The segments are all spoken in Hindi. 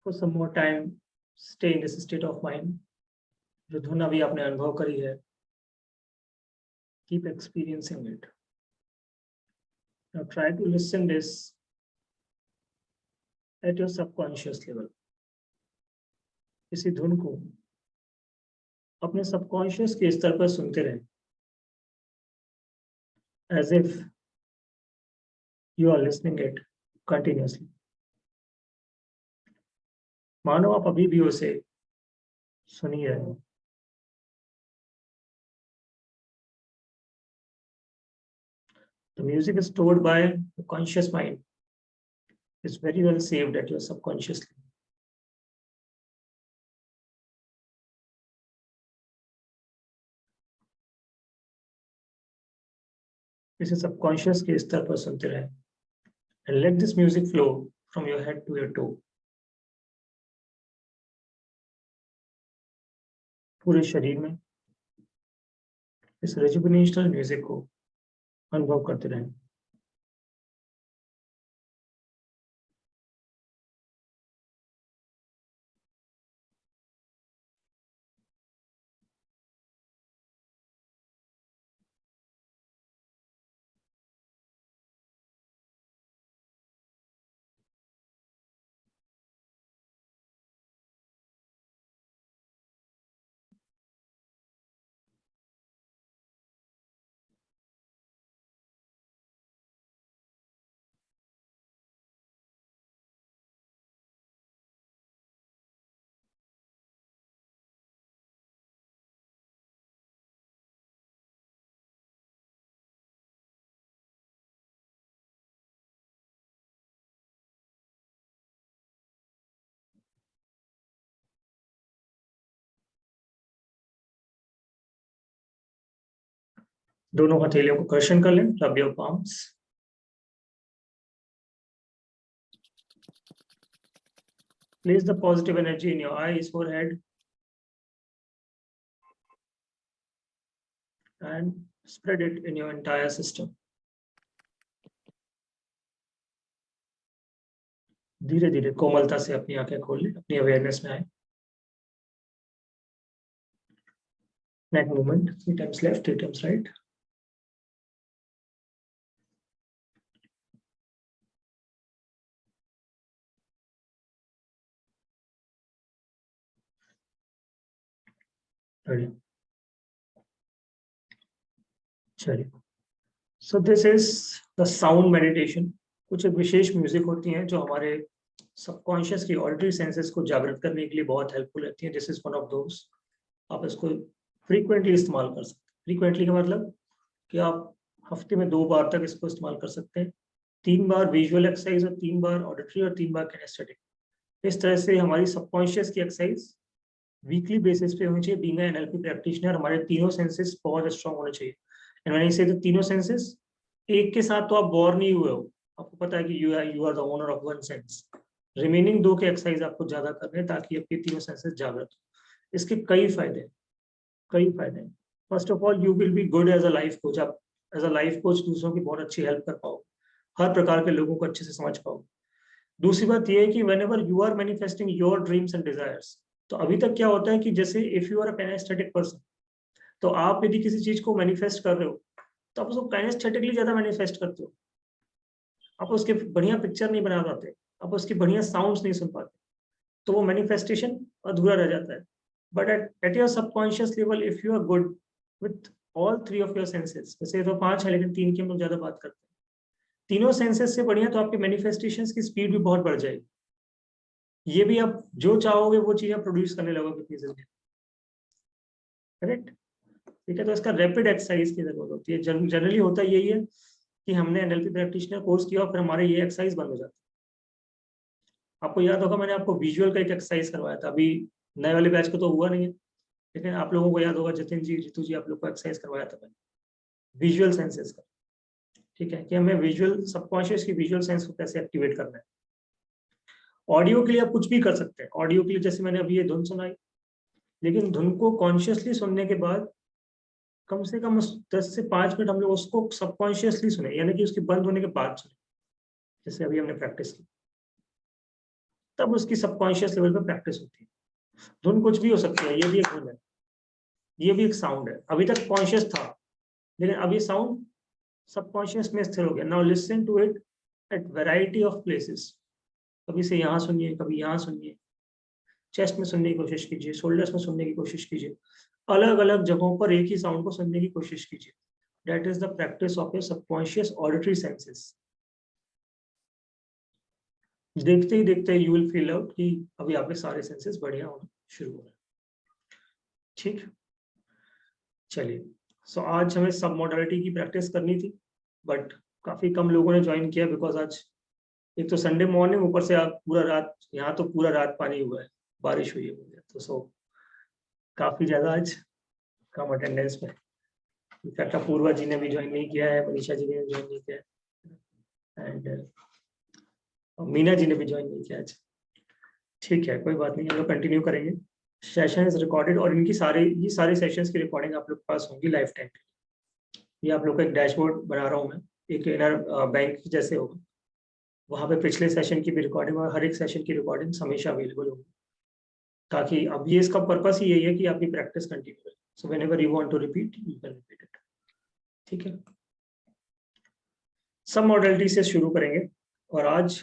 for some more time, stay in this state of mind. जो धुन अभी आपने अनुभव करी है, keep experiencing it. Now try to listen this at your subconscious level. इसी धुन को अपने सबकॉन्शियस के स्तर पर सुनते रहें, as if you are listening it continuously. मानो आप अभी भी उसे सुन ही रहे हो. The music is stored by the conscious mind. It's very well saved at your subconscious level. इसे सबकॉन्शियस के स्तर पर सुनते रहें. And let this music flow from your head to your toe. पूरे शरीर में इस रेजुविनेशनल म्यूजिक को अनुभव करते रहें. दोनों हथेलियों को कर्षण कर लें. Rub your palms. Place the positive energy in your eyes, forehead, and spread it in your entire system. धीरे धीरे कोमलता से अपनी आंखें खोल लें, अपनी अवेयरनेस में आए. Neck movement, 3 times left, 3 times right. Ready. चलिए. So this is the sound meditation. कुछ एक विशेष म्यूजिक होती हैं जो हमारे सबकॉन्शियस की ऑडिटरी सेंसेस को जागृत करने के लिए बहुत हेल्पफुल रहती हैं. This is one of those. आप इसको फ्रीक्वेंटली इस्तेमाल कर सकते हैं. फ्रीक्वेंटली का मतलब कि आप हफ्ते में 2 बार तक इसको इस्तेमाल कर सकते हैं. 3 बार विजुअल एक्सरसाइज और 3 बार ऑडिटरी और 3 बार किनेस्थेटिक. इस तरह से हमारी सबकॉन्शियस की एक्सरसाइज वीकली बेसिस पे होनी चाहिए. बीइंग एन एनएलपी प्रैक्टिशनर हमारे तीनों सेंसेस बहुत स्ट्रांग होने चाहिए. एंड व्हेन आई से द तीनों सेंसेस, एक के साथ तो आप बोर नहीं हुए हो. आपको पता है कि you are the owner of one sense. Remaining 2 के एक्सरसाइज आपको ज्यादा करने हैं ताकि आपके तीनों सेंसेस जागृत हो. इसके कई फायदे हैं. First of all, you will be good as a life coach. आप एज अ लाइफ कोच दूसरों की बहुत अच्छी हेल्प कर पाओ, हर प्रकार के लोगों को अच्छे से समझ पाओ. दूसरी बात यह है कि whenever you are manifesting your dreams and desires, तो अभी तक क्या होता है कि जैसे if you are a kinesthetic person, तो आप यदि किसी चीज को मैनिफेस्ट कर रहे हो तो आप उसको किनेस्थेटिकली ज्यादा मैनिफेस्ट करते हो. आप उसके बढ़िया पिक्चर नहीं बना पाते, आप उसके बढ़िया साउंड्स नहीं सुन पाते, तो वो मैनिफेस्टेशन अधूरा रह जाता है. But at your subconscious level, if you are good with all 3 of your senses, वैसे तो 5 है लेकिन 3 की हम लोग ज्यादा बात करते हैं, तीनों सेंसेस से बढ़िया, तो आपके मैनिफेस्टेशंस की स्पीड भी बहुत बढ़ जाएगी. ये भी आप जो चाहोगे वो चीज आप प्रोड्यूस करने लगोगे अपनी जिंदगी. करेक्ट. ठीक है. तो इसका रैपिड एक्सरसाइज की जरूरत होती है. जनरली होता यही है कि हमने एनएलपी प्रैक्टिशनर कोर्स किया और फिर हमारे ये एक्सरसाइज बंद हो जाती है. आपको याद होगा मैंने आपको विजुअल का एक एक्सरसाइज करवाया था. अभी नए वाले बैच को तो हुआ नहीं है, लेकिन आप लोगों को याद होगा, जतिन जी, रितु जी, आप लोग को एक्सरसाइज करवाया था मैंने विजुअल सेंसेस का. ठीक है, कि हमें विजुअल सबकॉन्शियस की विजुअल सेंस को कैसे एक्टिवेट करना है. ऑडियो के लिए आप कुछ भी कर सकते हैं. ऑडियो के लिए जैसे मैंने अभी ये धुन सुनाई, लेकिन धुन को कॉन्शियसली सुनने के बाद कम से कम 10 से 5 मिनट हम लोग उसको सबकॉन्शियसली सुने, यानी कि उसके बंद होने के बाद सुने, जैसे अभी हमने प्रैक्टिस की. तब उसकी सबकॉन्शियस लेवल पे प्रैक्टिस होती है। धुन कुछ भी हो सकती है, ये भी एक धुन है, ये भी एक साउंड है। अभी तक कॉन्शियस था, लेकिन अभी साउंड सबकॉन्शियस में स्थिर हो गया। Now listen to it at variety of places. कभी से यहाँ सुनिए, कभी यहाँ सुनिए, चेस्ट में सुनने की कोशिश कीजिए, शोल्डर्स में सुनने की कोशिश कीजिए, अलग अलग जगहों पर एक ही साउंड को सुनने की कोशिश कीजिए। That is the practice of your subconscious auditory senses. देखते ही देखते यू विल फील आउट कि अभी आपके सारे सेंसेस बढ़िया होना शुरू हो रहे हैं। ठीक, चलिए। सो आज हमें सब मॉडलिटी की प्रैक्टिस करनी थी, बट काफी कम लोगों ने ज्वाइन किया बिकॉज आज एक तो संडे मॉर्निंग, ऊपर से आप पूरा रात, यहाँ तो पूरा रात पानी हुआ है, बारिश हुई है, तो सो काफी ज्यादा आज कम अटेंडेंस में। इनफैक्ट पूर्वा जी ने भी ज्वाइन नहीं किया है, मनीषा जी ने ज्वाइन नहीं किया है, एंड मीना जी ने भी ज्वाइन नहीं किया आज। ठीक है, कोई बात नहीं, हम लोग कंटिन्यू करेंगे। सेशन इज रिकॉर्डेड और इनकी ये सारे सेशंस की रिकॉर्डिंग आप लोग के पास होंगी लाइफ टाइम। ये आप लोग का एक डैशबोर्ड बना रहा हूँ मैं, एक इनर बैंक जैसे होगा, वहाँ पे पिछले सेशन की भी रिकॉर्डिंग और हर एक सेशन की रिकॉर्डिंग हमेशा अवेलेबल होगी, ताकि अब ये इसका पर्पस ही यही है कि आपकी प्रैक्टिस कंटिन्यू रहे। So whenever you want to repeat, you can repeat it. ठीक है, सब मॉडलिटी से शुरू करेंगे। और आज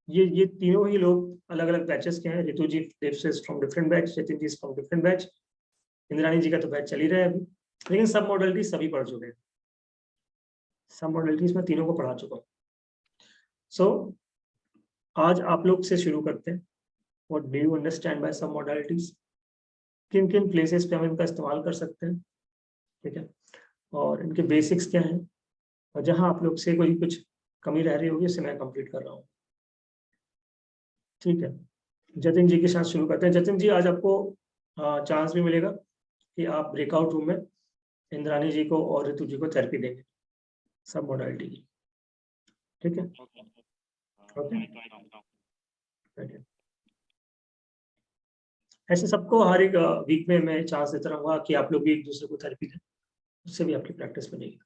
ये तीनों ही लोग अलग अलग बैचेस के हैं। Ritu ji from different batch, Jatin ji from different batch, Indrani ji का तो बैच चल ही रहा है अभी, लेकिन सब मॉडलिटी सभी पढ़ चुके हैं। सब मॉडलिटीज में तीनों को पढ़ा चुका हूँ। सो आज आप लोग से शुरू करते हैं। What do you understand by सब मॉडलिटीज? किन किन प्लेसेस पे हम इनका इस्तेमाल कर सकते हैं, ठीक है, और इनके बेसिक्स क्या हैं, और जहां आप लोग से कोई कुछ कमी रह रही होगी उसे मैं कंप्लीट कर रहा हूँ। ठीक है, जतिन जी के साथ शुरू करते हैं। जतिन जी, आज आपको चांस भी मिलेगा कि आप ब्रेकआउट रूम में इंद्रानी जी को और ऋतु जी को थेरेपी देंगे सब मॉडलिटी की। ठीक है, ओके। ऐसे सबको हर एक वीक में मैं चांस देता रहूंगा कि आप लोग भी एक दूसरे को थेरेपी दें, उससे भी आपकी प्रैक्टिस बनेगी।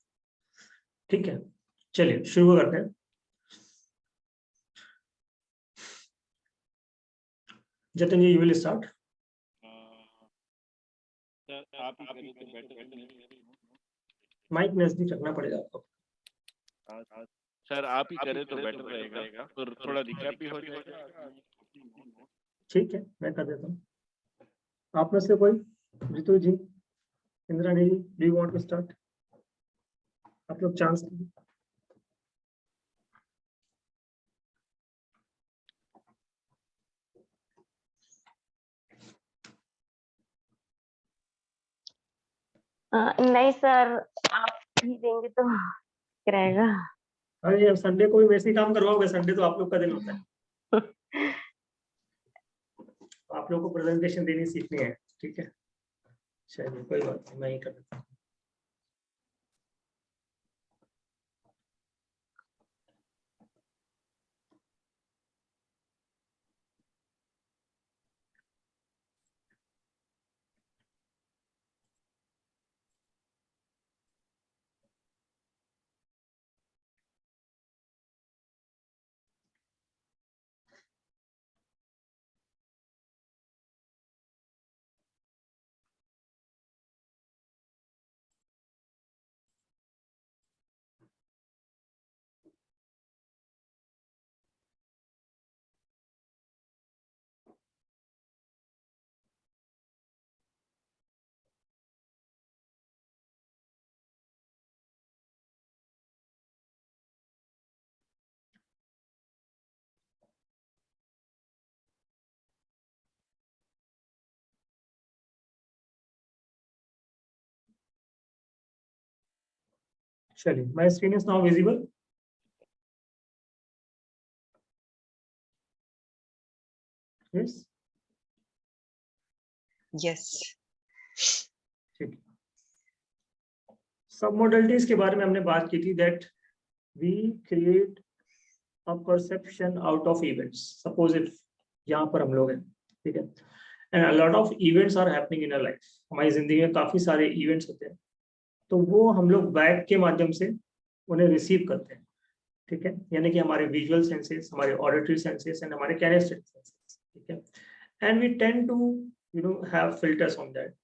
ठीक है, चलिए शुरू करते हैं। जतिन जी, यू विल स्टार्ट। माइक नजदीक रखना पड़ेगा आपको। सर आप ही करें तो बेटर रहेगा, फिर थोड़ा रिकैप भी हो जाएगा। ठीक है, मैं कर देता हूँ। आप में से कोई, Ritu ji, Indrani ji, do you want to start? आप लोग चांस दीजिए। नहीं सर, आप ही देंगे तो रहेगा। अरे अब संडे को भी वैसे ही काम करवाओगे, संडे तो आप लोग का दिन होता है। आप लोग को प्रेजेंटेशन देनी सीखनी है, ठीक है, चलिए कोई बात नहीं, मैं ही कर देता हूँ। चलिए, my screen is now visible. Yes, yes, ठीक। सब मॉडलिटीज के बारे में हमने बात की थी, that we create a perception out of events. Suppose if यहाँ पर हम लोग हैं, ठीक है, and a lot of events are happening in a life. हमारी जिंदगी में काफी सारे इवेंट्स होते हैं, तो वो हम लोग बैक के माध्यम से उन्हें रिसीव करते हैं, ठीक है, यानी कि हमारे विजुअल सेंसेस, हमारे ऑडिटरी सेंसेस एंड हमारे कैनेस्टेटिक सेंसेस, ठीक है, and we tend to have filters on that,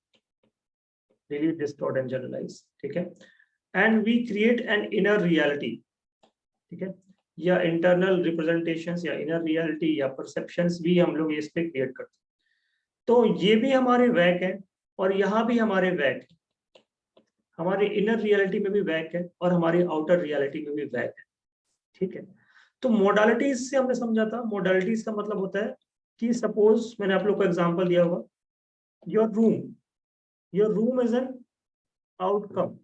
really distort and generalize, ठीक है, and we create an inner reality, ठीक है, या इंटरनल रिप्रेजेंटेशंस या इनर रियलिटी या परसेप्शंस भी हम लोग इस पे क्रिएट करते हैं। तो ये भी हमारे वैक है और यहाँ भी हमारे वैक है, हमारे इनर रियलिटी में भी वैक है और हमारी आउटर रियलिटी में भी वैक है, ठीक है। तो मोडालिटीज से हमने समझा था, मोडालिटीज का मतलब होता है कि सपोज मैंने आप लोग को एग्जांपल दिया होगा, your room is an outcome,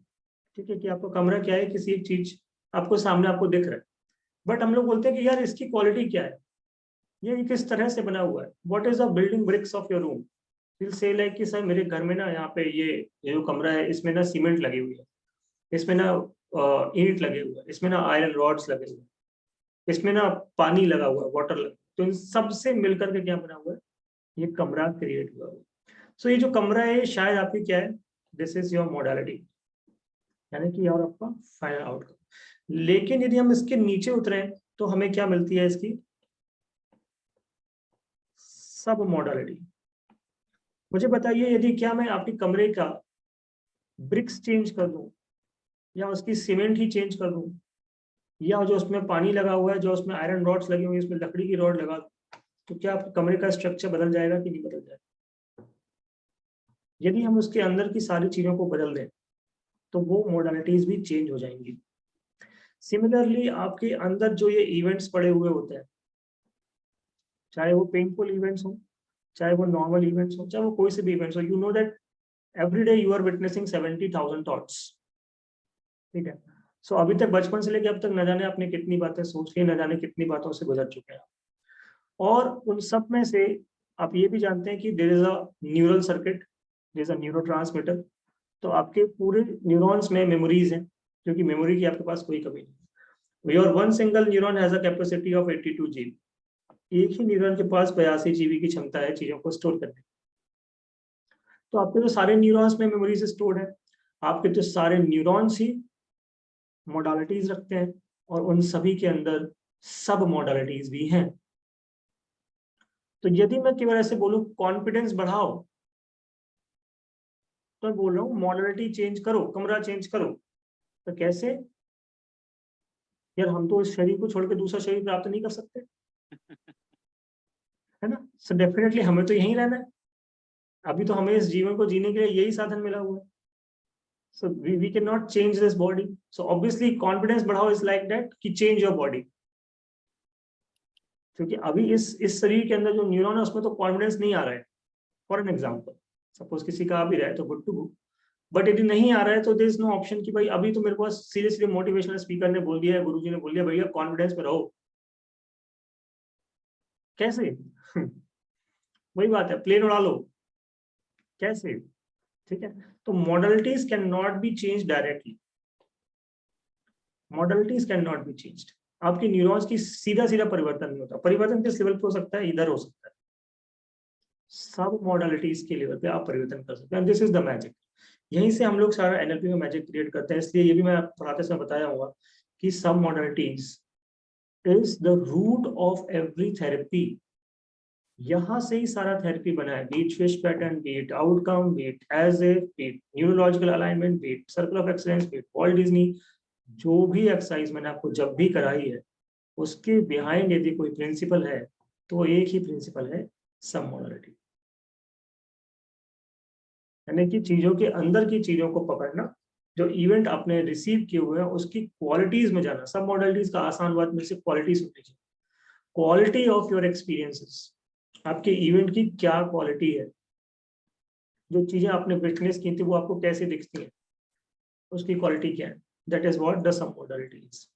ठीक है, कि आपका कमरा क्या है, किसी एक चीज आपको सामने आपको दिख रहा है, बट हम लोग बोलते हैं कि यार इसकी क्वालिटी क्या है, ये किस तरह से बना हुआ है, what is the building bricks of your room, will say like कि सर मेरे घर में ना यहाँ पे ये जो कमरा है इसमें ना सीमेंट लगी हुई है, इसमें ना ईंट लगे हुए हैं, इसमें ना आयरन रॉड्स लगे हुए हैं, इसमें ना पानी लगा हुआ है, वाटर लगा, तो इन सब से मिलकर के क्या बना हुआ है, ये कमरा क्रिएट हुआ है। सो ये जो कमरा है शायद आपकी क्या है, दिस इज योर मोडालिटी, यानी कि और आपका फाइनल आउटकम। लेकिन यदि हम इसके नीचे उतरे तो हमें क्या मिलती है, इसकी सब मोडालिटी। मुझे बताइए, यदि क्या मैं आपके कमरे का ब्रिक्स चेंज कर दूं, या उसकी सीमेंट ही चेंज कर दूं, या जो उसमें पानी लगा हुआ है, जो उसमें आयरन रॉड्स लगी हुई है, इसमें लकड़ी की रॉड लगा, तो क्या आपके कमरे का स्ट्रक्चर बदल जाएगा कि नहीं बदल जाएगा? यदि हम उसके अंदर की सारी चीजों को बदल दें तो वो मोडालिटीज भी चेंज हो जाएंगी। सिमिलरली आपके अंदर जो ये इवेंट्स पड़े हुए होते हैं, चाहे वो पेनफुल इवेंट्स हो, चाहे वो नॉर्मल इवेंट्स हो, चाहे वो कोई से भी इवेंट्स हो, you know that every day you are witnessing 70,000 thoughts, ठीक है। सो अभी तक बचपन से लेकर अब तक न जाने आपने कितनी बातें सोच ली, न जाने कितनी बातों से गुजर चुके हैं, और उन सब में से आप ये भी जानते हैं कि there is a neural circuit, there is a neurotransmitter. तो आपके पूरे न्यूरॉन्स में मेमोरीज हैं, क्योंकि मेमोरी की आपके पास कोई कमी नहीं। Your one single neuron has a capacity of 82 GB। एक ही न्यूरॉन के पास 82 GB की क्षमता है चीजों को स्टोर करने की। तो आपके तो सारे न्यूरॉन्स में मेमोरीज स्टोर्ड है, आपके तो सारे न्यूरॉन्स ही मोडालिटीज रखते हैं, और उन सभी के अंदर सब मोडालिटीज भी हैं। तो यदि मैं केवल ऐसे बोलूं कॉन्फिडेंस बढ़ाओ, तो मैं बोल रहा हूँ मॉडलिटी चेंज करो, कमरा चेंज करो, तो कैसे यार, हम तो इस शरीर को छोड़ के दूसरा शरीर प्राप्त नहीं कर सकते, है ना। सो डेफिनेटली हमें तो यहीं रहना है, अभी तो हमें इस जीवन को जीने के लिए यही साधन मिला हुआ है। So we can not change this body, so obviously confidence बढ़ाओ इज लाइक दैट कि चेंज योर बॉडी, क्योंकि अभी इस शरीर के अंदर जो न्यूरॉन है उसमें तो कॉन्फिडेंस नहीं आ रहा है। फॉर एन एग्जाम्पल, सपोज किसी का आ भी रहा है तो गुड टू गो, बट यदि नहीं आ रहा है तो देयर इज नो ऑप्शन कि भाई अभी तो मेरे पास सीरियसली मोटिवेशनल स्पीकर ने बोल दिया है, गुरुजी ने बोल दिया भैया कॉन्फिडेंस में रहो, कैसे वही बात है, प्लेन उड़ा लो, कैसे, ठीक है। तो modalities can not be change directly, modalities can not be changed. आपकी न्यूरॉन्स की सीधा सीधा परिवर्तन नहीं होता, परिवर्तन किस लेवल पे हो सकता है, इधर हो सकता है, सब मॉडलिटीज के लेवल पे आप परिवर्तन कर सकते हैं, दिस इज द मैजिक। यहीं से हम लोग सारा एनएलपी में मैजिक क्रिएट करते हैं, इसलिए ये भी मैं पढ़ाते समय बताया होगा कि सब modalities is the root of every therapy. यहाँ से ही सारा थेरेपी बना है, be it swish pattern, be it outcome, be it as a, be it neurological alignment, be it circle of excellence, be it Walt Disney, जो भी एक्सरसाइज मैंने आपको जब भी कराई है उसके बिहाइंड यदि कोई प्रिंसिपल है तो एक ही प्रिंसिपल है, सब मॉडलिटी, यानी कि चीजों के अंदर की चीजों को पकड़ना, जो इवेंट आपने रिसीव किए हुए हैं उसकी क्वालिटीज में जाना। सब मॉडलिटीज का आसान बात में से क्वालिटीज होनी चाहिए, क्वालिटी ऑफ योर एक्सपीरियंसेस, आपके इवेंट की क्या क्वालिटी है, जो चीजें आपने विटनेस की थी वो आपको कैसे दिखती हैं, उसकी क्वालिटी क्या है, that is what the sub modalities,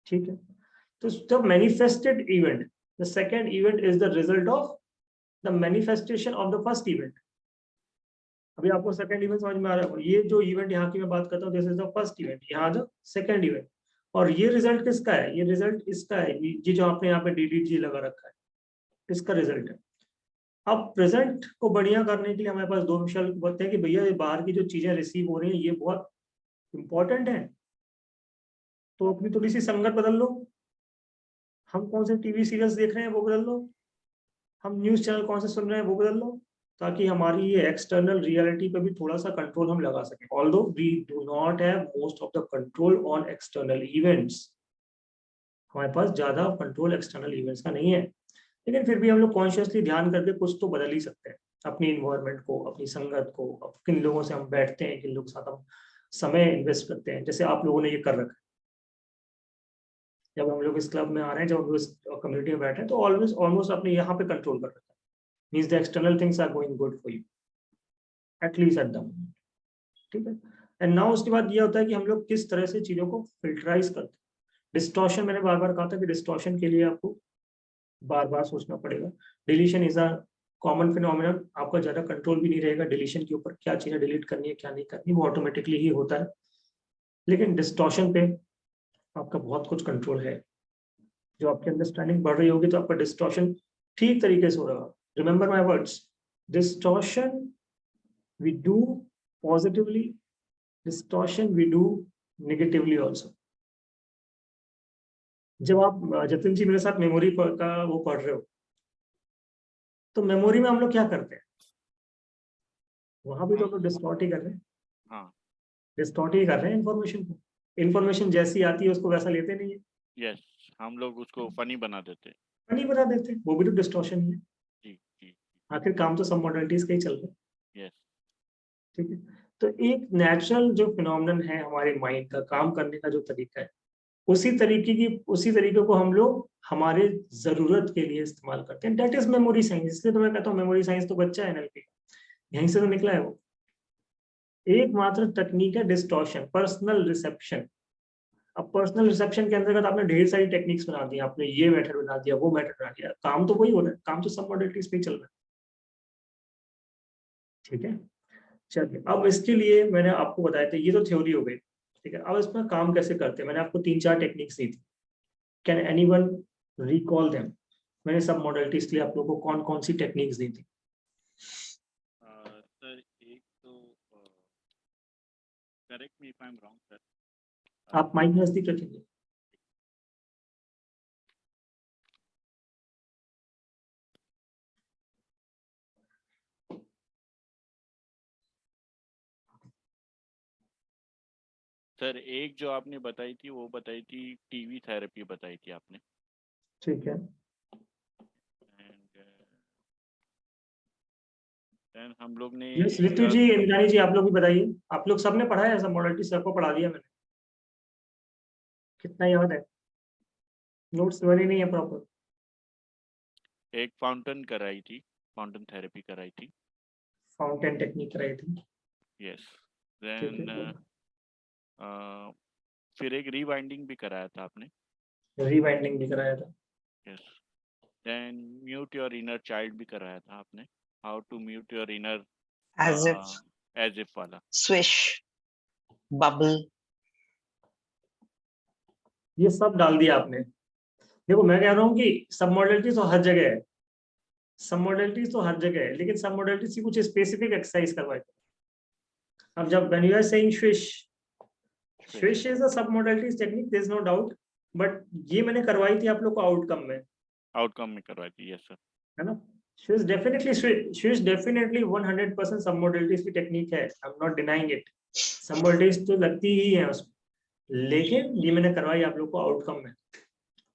ठीक है। तो the manifested event, the second event is the result of the manifestation of the first event. अभी आपको सेकंड इवेंट समझ में आ रहा है, ये जो इवेंट यहाँ की मैं बात करता हूँ this is the first event, यहाँ द सेकंड इवेंट, और ये रिजल्ट किसका है, ये रिजल्ट इसका है, ये जो आपने यहाँ पे DDG लगा रखा है इसका रिजल्ट है। अब प्रेजेंट को बढ़िया करने के लिए हमारे पास दो विषय होते हैं कि भैया ये बाहर की जो चीजें रिसीव हो रही हैं ये बहुत इंपॉर्टेंट है, तो अपनी थोड़ी सी संगत बदल लो, हम कौन से टीवी सीरियल्स देख रहे हैं वो बदल लो, हम न्यूज चैनल कौन से सुन रहे हैं वो बदल लो, ताकि हमारी ये एक्सटर्नल रियलिटी पे भी थोड़ा सा कंट्रोल हम लगा सकें। Although we do not have most of the control on external events, हमारे पास ज्यादा कंट्रोल एक्सटर्नल इवेंट्स का नहीं है, लेकिन फिर भी हम लोग कॉन्शियसली ध्यान करके कुछ तो बदल ही सकते हैं अपनी इन्वायरमेंट को, अपनी संगत को, किन लोगों से हम बैठते हैं, किन लोगों के साथ हम समय इन्वेस्ट करते हैं। जैसे आप लोगों ने ये कर रखा है, जब हम लोग इस क्लब में आ रहे हैं, जब हम लोग इस कम्युनिटी में बैठे हैं, तो ऑलवेज ऑलमोस्ट आपने यहाँ पे कंट्रोल कर रखा है, means the external things are going good for you at least at the moment. ठीक है, एंड नाउ उसके बाद ये होता है कि हम लोग किस तरह से चीजों को फिल्टराइज करते हैं। डिस्टॉर्शन, मैंने बार बार कहा था कि डिस्टॉर्शन के लिए आपको बार बार सोचना पड़ेगा। Deletion is a common phenomenon, आपका ज्यादा कंट्रोल भी नहीं रहेगा डिलीशन के ऊपर, क्या चीजें डिलीट करनी है क्या नहीं करनी, वो ऑटोमेटिकली ही होता है। लेकिन डिस्टॉर्शन पे आपका बहुत कुछ कंट्रोल है। जो आपकी अंडरस्टैंडिंग बढ़ रही होगी तो आपका डिस्टॉर्शन ठीक तरीके से हो रहा है। Remember my words, distortion we do positively, distortion we do negatively also. जब आप जतिन जी मेरे साथ मेमोरी का वो पढ़ रहे हो, तो मेमोरी में हम लोग क्या करते हैं, वहां भी तो हम लोग डिस्टॉर्ट ही कर रहे हैं। हाँ डिस्टॉर्ट ही कर रहे हैं इन्फॉर्मेशन को, इन्फॉर्मेशन जैसी आती है उसको वैसा लेते नहीं है, यस, हम लोग उसको फनी बना देते हैं। नहीं बता देते, वो भी तो डिस्टॉर्शन ही है। जी जी। आखिर काम तो सब मॉडलिटीज का ही चल रहा है। यस। ठीक है, तो एक नेचुरल जो फिनोमिनन है हमारे माइंड का काम करने का जो तरीका है, उसी तरीके को हम लोग हमारे जरूरत के लिए इस्तेमाल करते हैं। That is memory science. इसलिए तो मैं कहता हूँ मेमोरी साइंस तो बच्चा है एनएलपी, यहीं से तो निकला है वो। एकमात्र तकनीक है डिस्टॉर्शन, पर्सनल रिसेप्शन। अब पर्सनल रिसेप्शन के अंतर्गत आपने ढेर सारी टेक्निक्स बना दी, आपने ये मेथड बना दिया, वो मेथड बना दिया, काम तो वही हो रहा है, काम तो सब मॉडलिटीज पे ही चल रहा है। ठीक है, चलिए अब इसके लिए मैंने आपको बताया था, ये तो थ्योरी हो गई। ठीक है, अब इसमें काम कैसे करते हैं, मैंने आपको 3-4 टेक्निक्स दी थी। Can anyone recall them? मैंने सब मॉडलिटीज के लिए आप लोगों को कौन कौन सी टेक्निक्स दी थी? सर एक तो correct me if I am wrong sir. आप माइक नजदीक रखेंगे। सर एक जो आपने बताई थी वो बताई थी टीवी थेरेपी बताई थी आपने। ठीक है, एंड देन हम लोग ने यस ऋतु जी, इंद्राणी जी, आप लोग भी बताइए। आप लोग सबने पढ़ा है ऐसा मॉडलिटी? सबको पढ़ा दिया मैंने, कितना याद है? नोट्स बने नहीं है प्रॉपर। एक फाउंटेन कराई थी, फाउंटेन थेरेपी कराई थी। फाउंटेन टेक्निक कराई थी। यस। ठीक देन है, फिर एक रीवाइंडिंग भी कराया था आपने। रीवाइंडिंग भी कराया था। Yes. Then mute your inner child भी कराया था आपने, how to mute your inner as if, as if वाला। swish, bubble. ये सब डाल दिया आपने। देखो मैं कह रहा हूँ कि सब मॉडलिटीज तो हर जगह है, सब मॉडलिटीज तो हर जगह है, लेकिन सब मॉडलिटीज की कुछ स्पेसिफिक एक्सरसाइज करवाए थे। अब जब when you are saying swish is a सब modalities technique, there is no doubt, but ये मैंने करवाई थी आप लोग को आउटकम में, आउटकम में करवाई थी। Yes sir. है ना? Swish definitely 100% सब मॉडलिटीज की टेक्निक है, I am not denying it. सब मॉडलिटीज तो लगती ही है उसमें, लेकिन ये मैंने करवाई आप लोग को आउटकम में।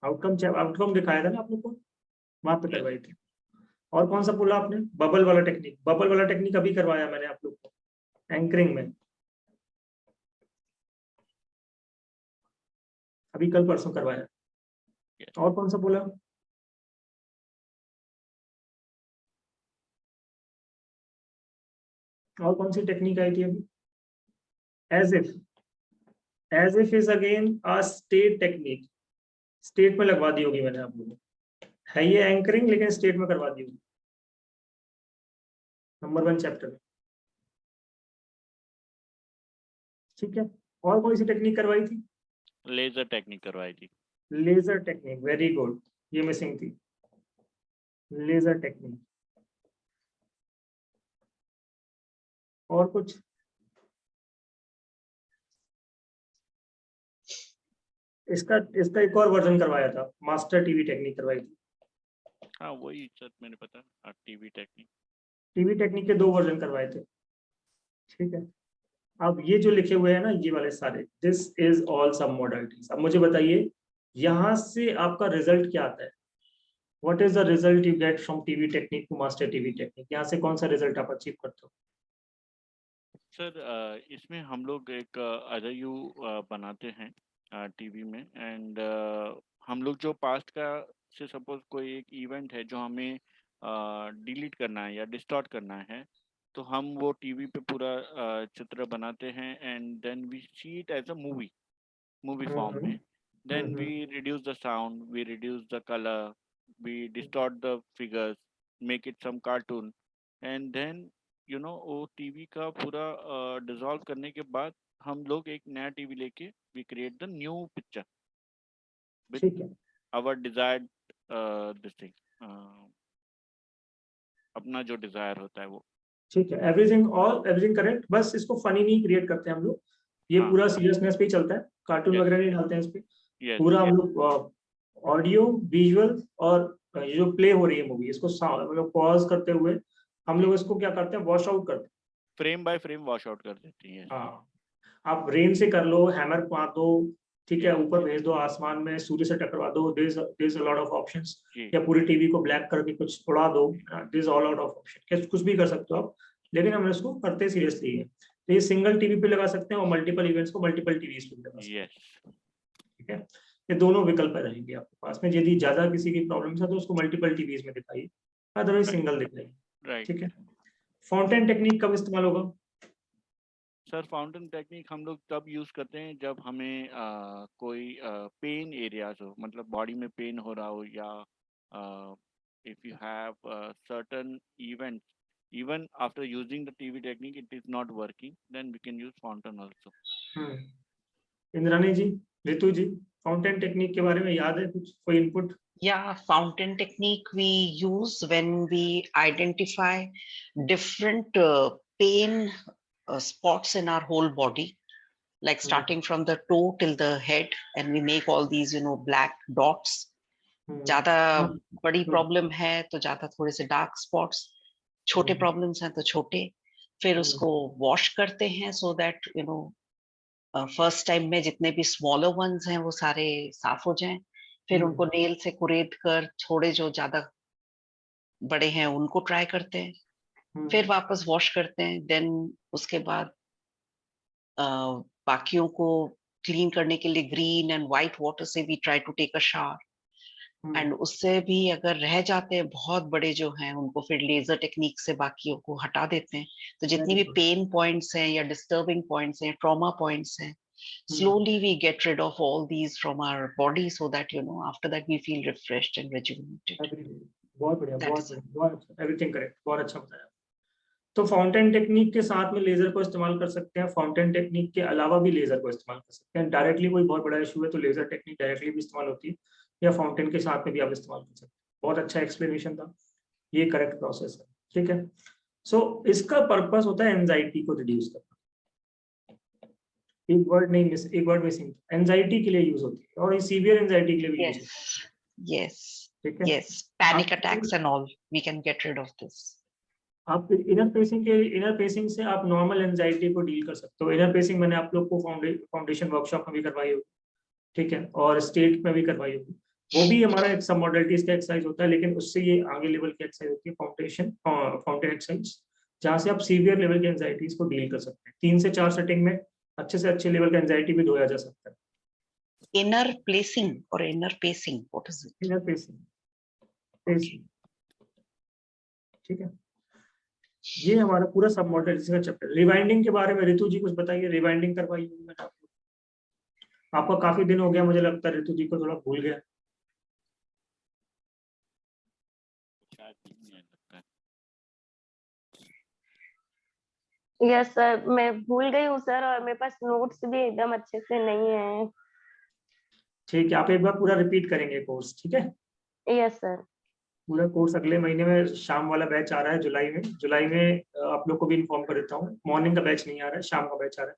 आउटकम दिखाया था ना आप लोग को, वहां पे करवाई थी। और कौन सा बोला आपने? बबल वाला टेक्निक। बबल वाला टेक्निक अभी करवाया मैंने आप लोग को एंकरिंग में, अभी कल परसों करवाया। और कौन सा बोला? और कौन सी टेक्निक आई थी अभी? As if is again a state technique, state में लगवा दी होगी मैंने आप लोगों को, है ये एंकरिंग लेकिन स्टेट में करवा दी होगी, नंबर 1 चैप्टर में। ठीक है, और कौन सी टेक्निक करवाई थी? लेजर टेक्निक करवाई थी। लेजर टेक्निक, वेरी गुड, ये मिसिंग थी, लेजर टेक्निक। और कुछ? इसका इसका एक और वर्जन करवाया था, मास्टर टीवी टेक्निक करवाई थी। हाँ वही सर मैंने पता टीवी टेक्निक। टीवी टेक्निक के 2 वर्जन करवाए थे, ठीक है। अब ये जो लिखे हुए हैं ना ये वाले सारे, दिस इज ऑल सब मॉडलिटीज। अब मुझे बताइए यहाँ से आपका रिजल्ट क्या आता है, what is the result you get from TV technique to master TV technique, यहाँ से कौन सा रिजल्ट आप अचीव करते हो? सर इसमें हम लोग एक अदयू बनाते हैं टीवी में एंड हम लोग जो पास्ट का से सपोज कोई एक इवेंट है जो हमें डिलीट करना है या डिस्टॉर्ट करना है तो हम वो टीवी पे पूरा चित्र बनाते हैं and then we see it as a movie form में then we reduce the sound we reduce the colour we distort the figures make it some cartoon and then you know वो टीवी का पूरा डिसॉल्व करने के बाद हम लोग एक नया टीवी लेके we create the new picture with ठीक है, आवर डिजायर्ड दिस थिंग अपना जो डिजायर होता है वो। ठीक है, एवरीथिंग करेक्ट। बस इसको फनी नहीं क्रिएट करते हम लोग, ये हाँ पूरा सीरियसनेस पे ही चलता है, कार्टून यस वगैरह नहीं डालते हैं इस पे। यस पूरा हम यस लोग ऑडियो विजुअल और ये जो प्ले हो रही है मूवी, इसको मतलब पॉज करते हुए हम लोग इसको क्या करते हैं, वॉश आउट करते हैं। Frame by frame wash out कर देती है। हाँ, आप रेन से कर लो, हैमर मार दो, ठीक है, जी ऊपर भेज दो आसमान में, सूर्य से टकरा दो, there is a lot of options. जी या पूरी टीवी को ब्लैक करके कुछ उड़ा दो, there is all out of option, कुछ भी कर सकते हो आप, लेकिन हम इसको करते सीरियसली है। तो ये सिंगल टीवी पे लगा सकते हैं और मल्टीपल इवेंट्स को मल्टीपल टीवीज पे भी लगा सकते हैं, यस ठीक है। ये दोनों विकल्प रहेंगे आपके पास में, यदि ज्यादा किसी की प्रॉब्लम है तो उसको मल्टीपल टीवीज में दिखाइए, अदरवाइज राइट सिंगल दिखाइए, राइट। ठीक है। फाउंटेन टेक्निक कब इस्तेमाल होगा? सर फाउंटेन टेक्निक हम लोग तब यूज करते हैं जब हमें कोई पेन एरियाज हो मतलब बॉडी में पेन हो रहा हो या if you have certain event even after using the TV technique it is not working then we can use fountain also. Indrani ji, Ritu ji, fountain technique के बारे में याद है कुछ, कोई input? Yeah, fountain technique we use when we identify different pain spots in our whole body, like starting from the toe till the head, and we make all these, black dots. ज्यादा बड़ी प्रॉब्लम है तो ज्यादा थोड़े से डार्क स्पॉट्स, छोटे प्रॉब्लम्स हैं तो छोटे, फिर उसको वॉश करते हैं सो दैट फर्स्ट टाइम में जितने भी स्मॉलर वंस हैं वो सारे साफ हो जाएं, फिर उनको नेल से कुरेद कर थोड़े जो ज्यादा बड़े हैं उनको ट्राई करते हैं, फिर वापस वॉश करते हैं, देन उसके बाद बाकियों को क्लीन करने के लिए ग्रीन एंड व्हाइट वाटर से we try to take a shower, and उससे भी अगर रह जाते हैं बहुत बड़े जो हैं उनको फिर लेजर टेक्निक से बाकियों को हटा देते हैं। तो जितनी भी पेन पॉइंट्स हैं या डिस्टर्बिंग पॉइंट्स हैं, ट्रॉमा पॉइंट्स हैं, slowly we get rid of all these from our body so that after that we feel refreshed and rejuvenated. बहुत बढ़िया, बहुत अच्छा, एवरीथिंग करेक्ट, बहुत अच्छा बताया। तो फाउंटेन टेक्निक के साथ में लेजर को इस्तेमाल कर सकते हैं, फाउंटेन टेक्निक के अलावा भी लेजर को इस्तेमाल कर सकते हैं। डायरेक्टली कोई बहुत बड़ा इशू है तो लेजर टेक्निक डायरेक्टली भी इस्तेमाल होती है, या फाउंटेन के साथ में भी आप इस्तेमाल कर सकते हैं। बहुत अच्छा एक्सप्लेनेशन था, ये करेक्ट प्रोसेस है, ठीक है। सो इसका पर्पस होता है एंजाइटी को रिड्यूस करना। एक वर्ड मिसिंग, एंजाइटी के लिए यूज होती है और सीवियर एंजाइटी के लिए भी यूज होती है, ठीक है। Yes, panic attacks and all, we can get rid of this. आप इनर पेसिंग से आप नॉर्मल एंजाइटी को डील कर सकते हो। इनर पेसिंग मैंने आप लोग को फाउंडेशन वर्कशॉप में भी करवाई होगी, ठीक है, और स्टेट में भी करवाई होगी। वो भी हमारा एक सब मॉडलिटीज का एक्सरसाइज होता है, लेकिन उससे ये आगे लेवल की एक्सरसाइज होती है फाउंटेन एक्सरसाइज, जहाँ से आप सीवियर लेवल की एंजाइटीज को डील कर सकते हैं। 3 से 4 सेटिंग में अच्छे से अच्छे लेवल का एंजाइटी भी धोया जा सकता है। Inner placing or inner pacing, what is it? Inner pacing, ठीक है। ये हमारा पूरा सब मॉडलिटीज का चैप्टर। रिवाइंडिंग के बारे में रितु जी कुछ बताइए, रिवाइंडिंग करवाई होगी मैंने आपको, आपका काफी दिन हो गया, मुझे लगता है रितु जी को थोड़ा भूल गया। यस सर, मैं भूल गई हूँ सर, और मेरे पास नोट्स भी एकदम अच्छे से नहीं है। ठीक है, आप एक बार पूरा रिपीट करेंगे कोर्स, ठीक है। Yes sir. पूरा कोर्स अगले महीने में शाम वाला बैच आ रहा है, जुलाई में आप लोग को भी इन्फॉर्म कर देता हूँ। मॉर्निंग का बैच नहीं आ रहा है, शाम का बैच आ रहा है।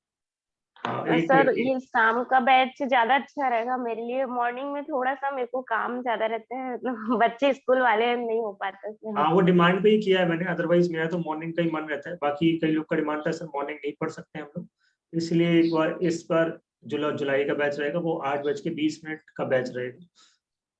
एक सर मिनट, ये शाम का बैच ज्यादा अच्छा रहेगा मेरे लिए। मॉर्निंग में थोड़ा सा मेरे को काम ज्यादा रहते हैं, तो बच्चे स्कूल वाले नहीं हो पाता सर। हाँ वो डिमांड पे ही किया है मैंने, अदरवाइज मेरा तो मॉर्निंग का ही मन रहता है। बाकी कई लोग का डिमांड था सर मॉर्निंग नहीं पढ़ सकते हम लोग, इसलिए एक बार इस बार जुलाई का बैच रहेगा, वो 8:20 का बैच रहेगा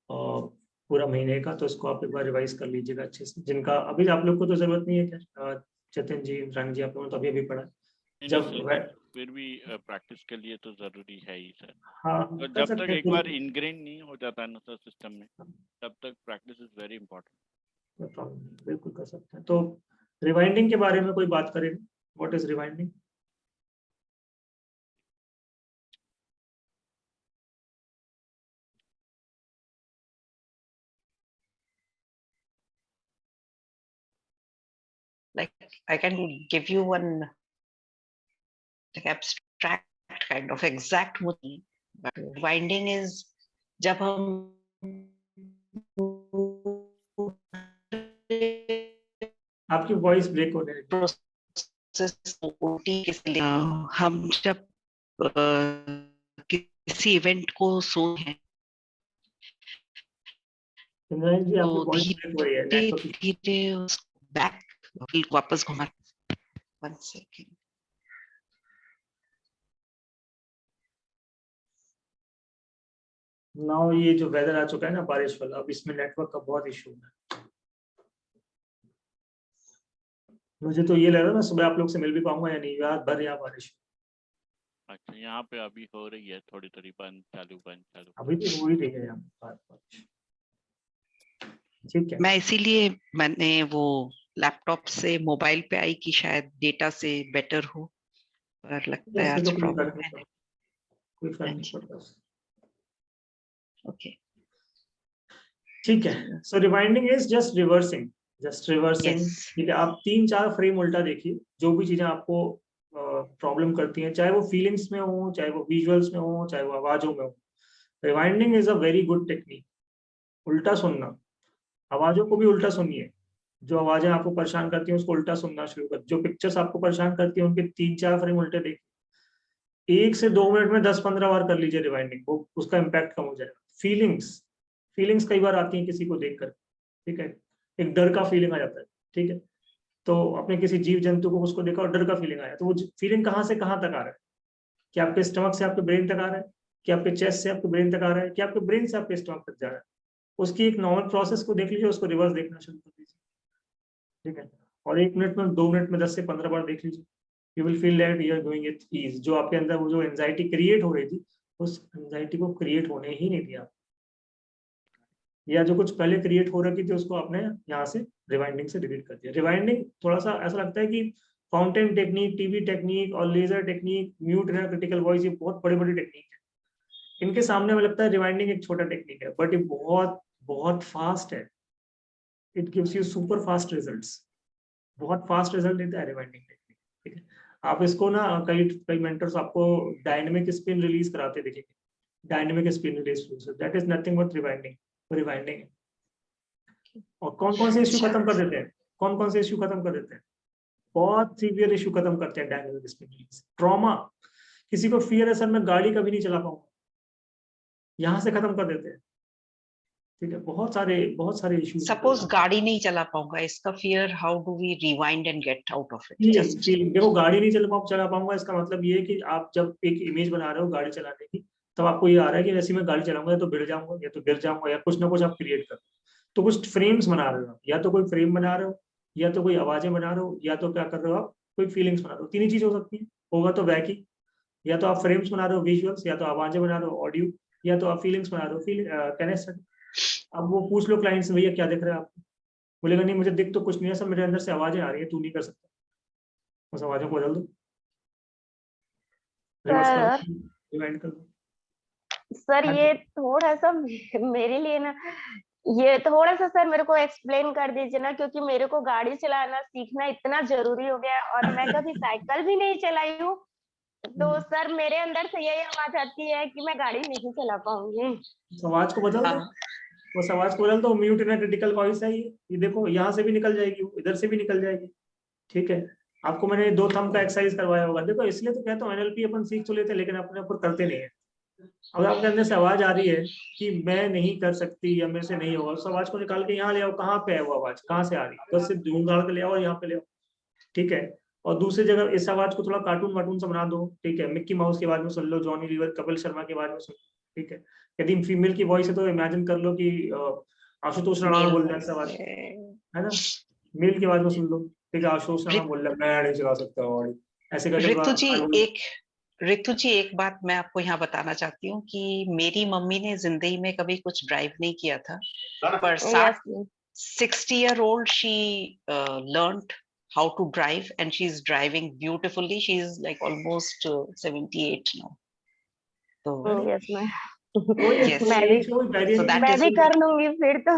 और पूरा महीने का। तो इसको आप एक बार रिवाइज कर लीजिएगा अच्छे से, जिनका अभी आप लोग को तो जरूरत नहीं है क्या, जतिन जी, इंद्राणी जी, आप लोगों ने तो अभी अभी पढ़ा है। नहीं जब सर, वह- फिर भी प्रैक्टिस के लिए तो जरूरी है ही सर। हाँ और कर जब तक सकते हैं, एक बार इनग्रेन नहीं हो जाता है ना सर सिस्टम में, तब तक प्रैक्टिस इज वेरी इंपॉर्टेंट। कोई प्रॉब्लम नहीं, बिल्कुल कर सकते हैं। तो रिवाइंडिंग के बारे में कोई बात करेगा, what is rewinding? Like I can give you one like abstract kind of exact मुझे, but winding is जब हम आपकी वॉइस ब्रेक हो रही है। प्रोसेस ओटी के लिए हम जब किसी इवेंट को सुने इंद्राणी जी, आपकी तो वॉइस ब्रेक हो रही है, धीरे नेटवर्क इशू। धीरे बैक वापस घुमा। 1 सेकेंड। नाउ ये जो वेदर आ चुका है ना बारिश वाला, अब इसमें नेटवर्क का बहुत इशू है। मुझे तो ये लग रहा है मैं सुबह आप लोग से मिल भी पाऊंगा या नहीं, रात भर यहाँ बारिश। अच्छा, यहाँ पे अभी हो रही है थोड़ी थोड़ी, बंद चालू। अभी भी हो ही रही है यहाँ बारिश। ठीक है, मैं इसीलिए मैंने वो लैपटॉप से मोबाइल पे आई कि शायद डेटा से बेटर हो, पर लगता है इससे आज तो कोई फर्क प्रॉब्लम नहीं है। पड़ता, कोई फर्क नहीं अच्छा, पड़ता। ओके, ठीक है, so rewinding is just reversing. Yes, ठीक है, आप 3-4 फ्रेम उल्टा देखिए, जो भी चीजें आपको प्रॉब्लम करती हैं, चाहे वो फीलिंग्स में हो, चाहे वो विजुअल्स में हो, चाहे वो आवाजों में हो। Rewinding is a very good technique. उल्टा सुनना, आवाजों को भी उल्टा सुनिए। जो आवाजें आपको परेशान करती हैं उसको उल्टा सुनना शुरू कर, जो पिक्चर्स आपको परेशान करती हैं उनके 3-4 फ्रेम उल्टे देखिए। 1 से 2 मिनट में 10-15 बार कर लीजिए रिवाइंडिंग, वो उसका इम्पैक्ट कम हो जाएगा। फीलिंग्स कई बार आती हैं किसी को देखकर, ठीक है, एक डर का फीलिंग आ जाता है, ठीक है। तो अपने किसी जीव जंतु को उसको देखा और डर का फीलिंग आया, तो वो फीलिंग कहाँ से कहाँ तक आ रहा है? क्या आपके स्टमक से आपके ब्रेन तक आ रहा है, क्या आपके चेस्ट से आपके ब्रेन तक आ रहा है, क्या आपके ब्रेन से आपके स्टमक तक जा रहा है? उसकी एक नॉर्मल प्रोसेस को देख लीजिए, उसको रिवर्स देखना शुरू कर दीजिए, ठीक है। और 1 मिनट में, 2 मिनट में 10 से 15 बार देख लीजिए। You will feel that you are doing it ease. जो आपके अंदर वो जो एंजाइटी क्रिएट हो रही थी, उस एंजाइटी को क्रिएट होने ही नहीं दिया, या जो कुछ पहले क्रिएट हो रखी थी उसको आपने यहाँ से रिवाइंडिंग से डिलीट कर दिया। रिवाइंडिंग थोड़ा सा ऐसा लगता है कि फाउंटेन टेक्निक, टीवी टेक्निक और laser technique, mute inner critical voice, ये बहुत बड़ी बड़ी टेक्निक है। इनके सामने में लगता है रिवाइंडिंग एक छोटा टेक्निक है, बट ये बहुत बहुत फास्ट है। It gives you super fast results, बहुत फास्ट रिजल्ट देता है रिवाइंडिंग टेक्निक, ठीक है। आप इसको ना, कई कई मेंटर्स आपको डायनेमिक स्पिन रिलीज कराते देखेंगे। Dynamic spin release, that is nothing but rewinding. और कौन कौन से इश्यू अच्छा, खत्म कर देते हैं, कौन कौन से इश्यू खत्म कर देते हैं? बहुत सीवियर इश्यू खत्म करते हैं डायनेमिक स्पिन रिलीज। ट्रॉमा, किसी को फियर है सर मैं गाड़ी कभी नहीं चला पाऊंगा, यहाँ से खत्म कर देते हैं, ठीक है। बहुत सारे इश्यूज सपोज गाड़ी नहीं चला पाऊंगा, इसका fear, how do we rewind and get out of it? Just देखो, गाड़ी नहीं चला पाऊंगा, इसका मतलब ये है कि आप जब एक इमेज बना रहे हो गाड़ी चलाने की, तब आपको ये आ रहा है कि जैसे मैं गाड़ी चलाऊंगा या तो गिर जाऊंगा, या तो गिर जाऊंगा, या कुछ ना कुछ आप क्रिएट कर। तो कुछ फ्रेम्स बना रहे हो, या तो कोई फ्रेम बना रहे हो, या तो कोई आवाजें बना रहे हो, या तो क्या कर रहे हो आप, कोई फीलिंग्स बना रहे हो। तीन ही चीज हो सकती है, होगा तो वैकी, या तो आप फ्रेम्स बना रहे हो विजुअल्स, या तो आवाजें बना रहे हो ऑडियो, या तो आप फीलिंग्स बना रहे हो कैनेस्टेड। अब वो पूछ लो क्लाइंट से, भैया क्या दिख रहा है आपको? बोलेगा नहीं मुझे दिख तो कुछ नहीं है, सब मेरे अंदर से आवाजें आ रही है, तू नहीं कर सकता। उस आवाजों को बदल दो, रिवर्स कर सर दो, रिवाइंड कर दो। सर हाँ ये जी, थोड़ा सा मेरे लिए ना, ये थोड़ा सा सर मेरे को एक्सप्लेन कर दीजिए ना, क्योंकि मेरे को गाड़ी चलाना सीखना इतना जरूरी हो गया है और मैं कभी साइकिल भी नहीं चलाई हूँ। तो सर मेरे अंदर से यही आवाज आती है कि मैं गाड़ी नहीं चला पाऊंगी। उस आवाज को बदल दो, हाँ, उस आवाज को बदल दो। म्यूट इन क्रिटिकल वॉइस है ये देखो, यहाँ से भी निकल जाएगी, वो इधर से भी निकल जाएगी, ठीक है। आपको मैंने 2 थंब का एक्सरसाइज करवाया होगा। देखो इसलिए तो कहता हूँ एनएलपी अपन सीख तो लेते हैं लेकिन अपने ऊपर करते नहीं है। अगर आपके अंदर से आवाज आ रही है कि मैं नहीं कर सकती या मेरे से नहीं होगा, उस आवाज को निकाल के यहाँ ले आओ। कहाँ पे है वो आवाज, कहाँ से आ रही है? बस सिर्फ ढूंढ ढाड़ के ले आओ और यहाँ पे ले आओ, ठीक है। और दूसरी जगह इस आवाज को थोड़ा कार्टून वार्टून सा बना दो, ठीक है। मिक्की माउस की आवाज में सुन लो, जॉनी लीवर, कपिल शर्मा की आवाज में सुन लो, ठीक है। यदि फीमेल की वॉइस है तो इमेजिन कर लो कि आशुतोष राणा Male बोल रहा है voice, इस आवाज, yeah. है ना। मेल की आवाज में सुन लो, ठीक है। आशुतोष राणा ऋत- बोल रहा है मैं नहीं चला सकता गाड़ी, ऐसे करके ऋतु जी थोड़ा ऋतु जी एक बात मैं आपको यहाँ बताना चाहती हूँ कि मेरी मम्मी ने जिंदगी में कभी कुछ ड्राइव नहीं किया था, पर Yes. 60-year-old she learned how to drive and she's driving beautifully. She's like almost 78 now. So Yes, मैं कोई Yes. मैं भी कोई बैरियर So नहीं that है, मैं is भी कर लूंगी फिर तो।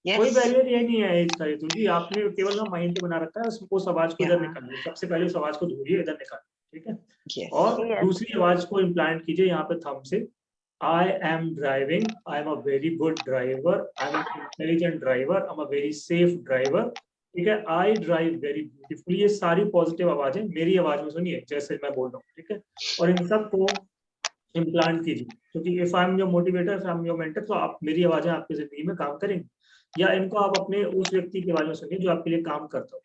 कोई yes, बैरियर ये नहीं है एज का। ये तो जी आपने केवल ना माइंड पे बना रखा है, उस आवाज को इधर yeah, निकालिए। सबसे पहले उस आवाज को ढूंढिए, इधर निकालिए, ठीक है। yes. और Yes. दूसरी आवाज को इम्प्लांट कीजिए यहाँ पे थंब से। I am driving, I am a very good driver, I am an intelligent driver, I am a very safe driver, ठीक है। I drive very beautifully. ये सारी पॉजिटिव आवाजें मेरी आवाज में सुनिए जैसे मैं बोल रहा हूँ, ठीक है। और इन सबको इम्प्लांट कीजिए, क्योंकि if I am your motivator, if I am your mentor, तो आप मेरी आवाजें आपकी जिंदगी में काम करेंगी। या इनको आप अपने उस व्यक्ति की आवाज में सुनिए जो आपके लिए काम करता हो।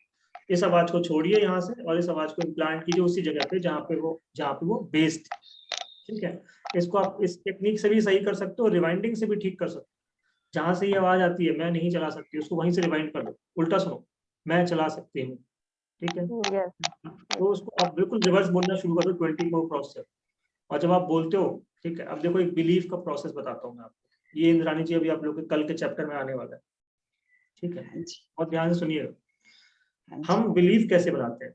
इस आवाज को छोड़िए यहाँ से और इस आवाज को इम्प्लांट कीजिए उसी जगह पे जहाँ पे वो बेस्ड, ठीक है। इसको आप इस टेक्निक से भी सही कर सकते हो, रिवाइंडिंग से भी ठीक कर सकते हो। जहां से ये आवाज आती है मैं नहीं चला सकती, उसको वहीं से रिवाइंड कर दो, उल्टा सुनो, मैं चला सकती हूँ, ठीक है। Yes. तो उसको आप बिल्कुल रिवर्स बोलना शुरू कर दो 24 क्रॉस से। और जब आप बोलते हो, ठीक है, अब देखो एक बिलीफ का प्रोसेस बताता हूँ मैं आपको। ये इंद्रानी जी अभी आप लोग के कल के चैप्टर में आने वाला है, ठीक है। हाँ जी, और ध्यान से सुनिएगा, हाँ जी. हम बिलीव कैसे बनाते हैं,